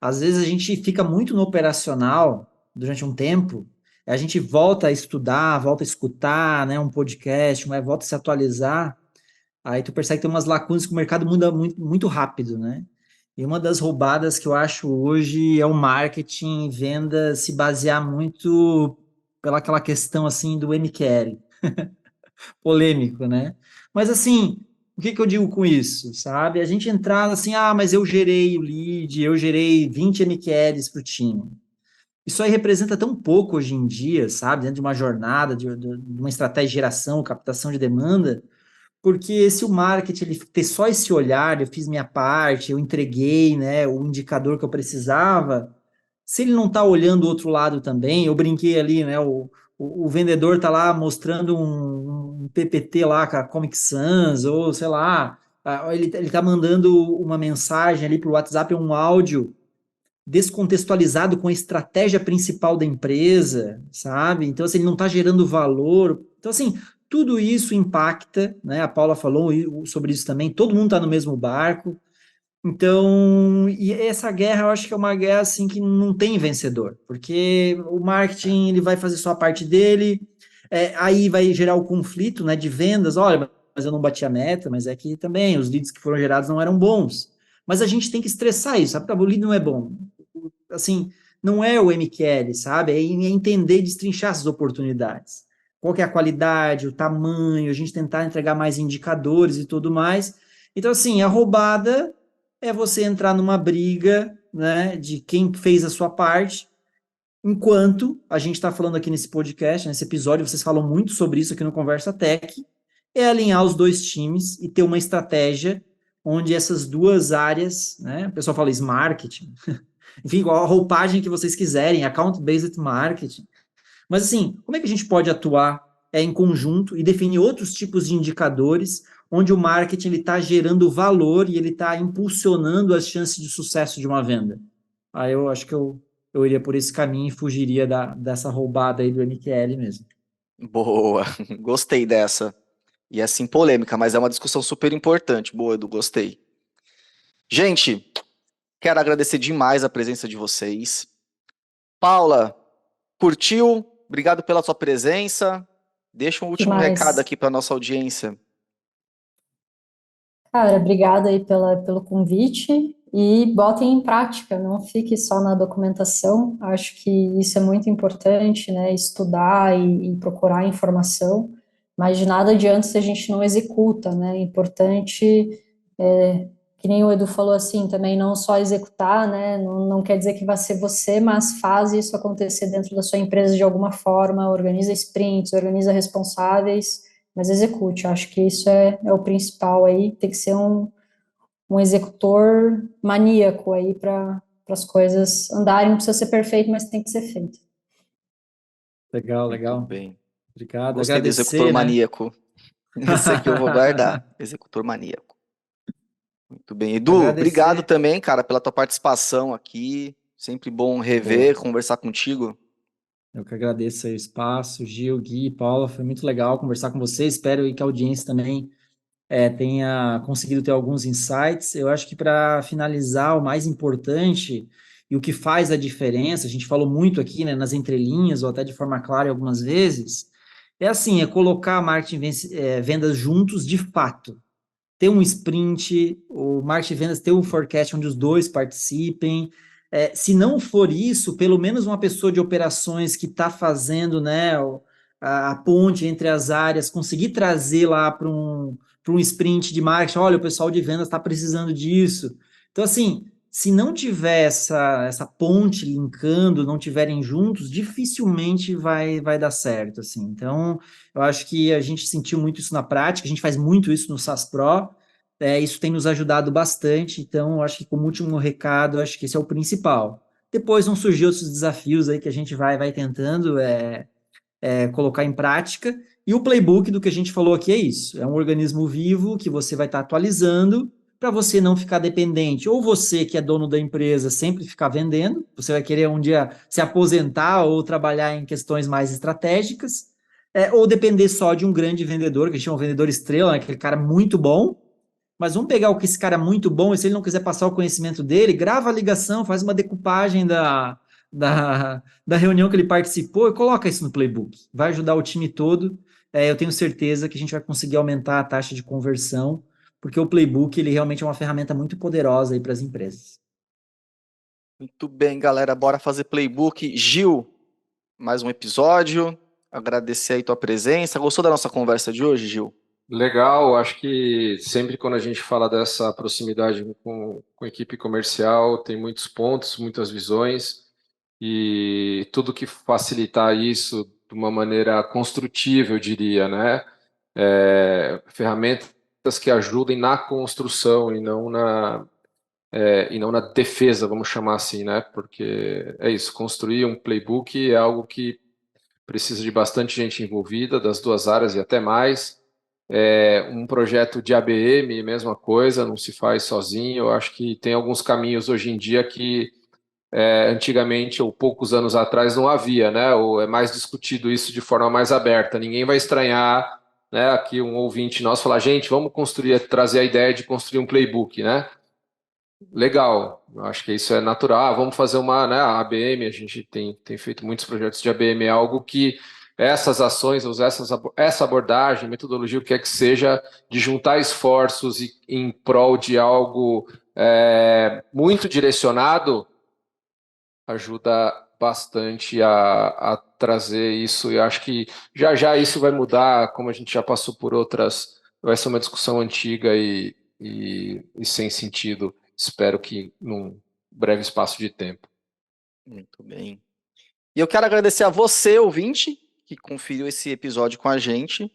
Às vezes a gente fica muito no operacional durante um tempo, a gente volta a estudar, volta a escutar, né, um podcast, volta a se atualizar. Aí tu percebe que tem umas lacunas que o mercado muda muito, muito rápido, né? E uma das roubadas que eu acho hoje é o marketing e venda se basear muito pela aquela questão assim do MQL, polêmico, né? Mas assim, o que que eu digo com isso, sabe? A gente entrar assim, mas eu gerei o lead, eu gerei 20 MQLs para o time. Isso aí representa tão pouco hoje em dia, sabe? Dentro de uma jornada, de uma estratégia de geração, captação de demanda, porque se o marketing ele ter só esse olhar, eu fiz minha parte, eu entreguei, né, o indicador que eu precisava, se ele não está olhando o outro lado também, eu brinquei ali, né, o vendedor está lá mostrando um PPT lá com a Comic Sans, ou sei lá, ele está mandando uma mensagem ali para o WhatsApp, um áudio descontextualizado com a estratégia principal da empresa, sabe? Então, assim, ele não está gerando valor. Então, assim, tudo isso impacta, né? A Paula falou sobre isso também, todo mundo está no mesmo barco. Então, e essa guerra, eu acho que é uma guerra, assim, que não tem vencedor, porque o marketing, ele vai fazer só a parte dele, aí vai gerar o conflito, né, de vendas, olha, mas eu não bati a meta, mas é que também os leads que foram gerados não eram bons. Mas a gente tem que estressar isso, sabe? O lead não é bom, assim, não é o MQL, sabe? É entender e destrinchar essas oportunidades. Qual que é a qualidade, o tamanho, a gente tentar entregar mais indicadores e tudo mais. Então, assim, a roubada é você entrar numa briga, né, de quem fez a sua parte, enquanto a gente está falando aqui nesse podcast, nesse episódio, vocês falam muito sobre isso aqui no Conversa Tech, é alinhar os dois times e ter uma estratégia onde essas duas áreas, né, o pessoal fala isso, marketing, enfim, a roupagem que vocês quiserem, account-based marketing. Mas assim, como é que a gente pode atuar em conjunto e definir outros tipos de indicadores onde o marketing está gerando valor e ele está impulsionando as chances de sucesso de uma venda? Aí eu acho que eu iria por esse caminho e fugiria dessa roubada aí do MQL mesmo. Boa, gostei dessa. E é assim, polêmica, mas é uma discussão super importante. Boa, Edu, gostei. Gente, quero agradecer demais a presença de vocês. Paula, curtiu? Obrigado pela sua presença. Deixa um último recado Demais. aqui para nossa audiência. Cara, obrigada aí pelo convite e botem em prática, não fique só na documentação. Acho que isso é muito importante, né? Estudar e procurar informação, mas de nada adianta se a gente não executa, né? É importante que nem o Edu falou assim, também não só executar, né? Não quer dizer que vai ser você, mas faz isso acontecer dentro da sua empresa de alguma forma, organiza sprints, organiza responsáveis, mas execute. Eu acho que isso é o principal aí, tem que ser um executor maníaco aí para as coisas andarem, não precisa ser perfeito, mas tem que ser feito. Legal, Muito legal. bem. Obrigado. Gostei do executor Agradecer, né? maníaco. Esse aqui eu vou guardar. Executor maníaco. Muito bem. Edu, obrigado Agradecer. também, cara, pela tua participação aqui. Sempre bom rever, Pô, conversar contigo. eu que agradeço aí o espaço, Gil, Gui, Paula, foi muito legal conversar com vocês. Espero aí que a audiência também tenha conseguido ter alguns insights. Eu acho que para finalizar, o mais importante e o que faz a diferença, a gente falou muito aqui, né, nas entrelinhas ou até de forma clara algumas vezes, é colocar marketing e vendas juntos de fato. Ter um sprint, o marketing e vendas ter um forecast onde os dois participem. Se não for isso, pelo menos uma pessoa de operações que está fazendo, né, a ponte entre as áreas, conseguir trazer lá para um sprint de marketing, olha, o pessoal de vendas está precisando disso. Então, assim, se não tiver essa ponte linkando, não tiverem juntos, dificilmente vai dar certo, assim. Então, eu acho que a gente sentiu muito isso na prática, a gente faz muito isso no SaaS Pro, isso tem nos ajudado bastante, então eu acho que como último recado, eu acho que esse é o principal. Depois vão surgir outros desafios aí que a gente vai tentando colocar em prática, e o playbook do que a gente falou aqui é isso, é um organismo vivo que você vai estar atualizando para você não ficar dependente, ou você que é dono da empresa sempre ficar vendendo, você vai querer um dia se aposentar ou trabalhar em questões mais estratégicas, ou depender só de um grande vendedor, que a gente chama um vendedor estrela, né, aquele cara muito bom, mas vamos pegar o que esse cara é muito bom, e se ele não quiser passar o conhecimento dele, grava a ligação, faz uma decupagem da reunião que ele participou e coloca isso no playbook. Vai ajudar o time todo. Eu tenho certeza que a gente vai conseguir aumentar a taxa de conversão, porque o playbook ele realmente é uma ferramenta muito poderosa aí para as empresas. Muito bem, galera. Bora fazer playbook. Gil, mais um episódio. Agradecer aí tua presença. Gostou da nossa conversa de hoje, Gil? Legal, acho que sempre quando a gente fala dessa proximidade com a equipe comercial, tem muitos pontos, muitas visões, e tudo que facilitar isso de uma maneira construtiva, eu diria, né? Ferramentas que ajudem na construção e não na defesa, vamos chamar assim, né? Porque é isso, construir um playbook é algo que precisa de bastante gente envolvida, das duas áreas e até mais. Um projeto de ABM, mesma coisa, não se faz sozinho. Eu acho que tem alguns caminhos hoje em dia que antigamente ou poucos anos atrás não havia, né? Ou é mais discutido isso de forma mais aberta. Ninguém vai estranhar, né? Aqui um ouvinte nosso falar, gente, vamos trazer a ideia de construir um playbook, né? Legal, eu acho que isso é natural. Vamos fazer né, a ABM, a gente tem feito muitos projetos de ABM, é algo que essas ações, essa abordagem, metodologia, o que é que seja, de juntar esforços em prol de algo muito direcionado, ajuda bastante a trazer isso. E acho que já isso vai mudar, como a gente já passou por outras, vai ser uma discussão antiga e sem sentido. Espero que num breve espaço de tempo. Muito bem. E eu quero agradecer a você, ouvinte, que conferiu esse episódio com a gente.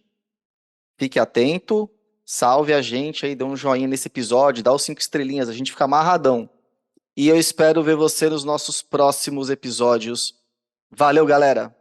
Fique atento, salve a gente aí, dê um joinha nesse episódio, dá os 5 estrelinhas, a gente fica amarradão. E eu espero ver você nos nossos próximos episódios. Valeu, galera!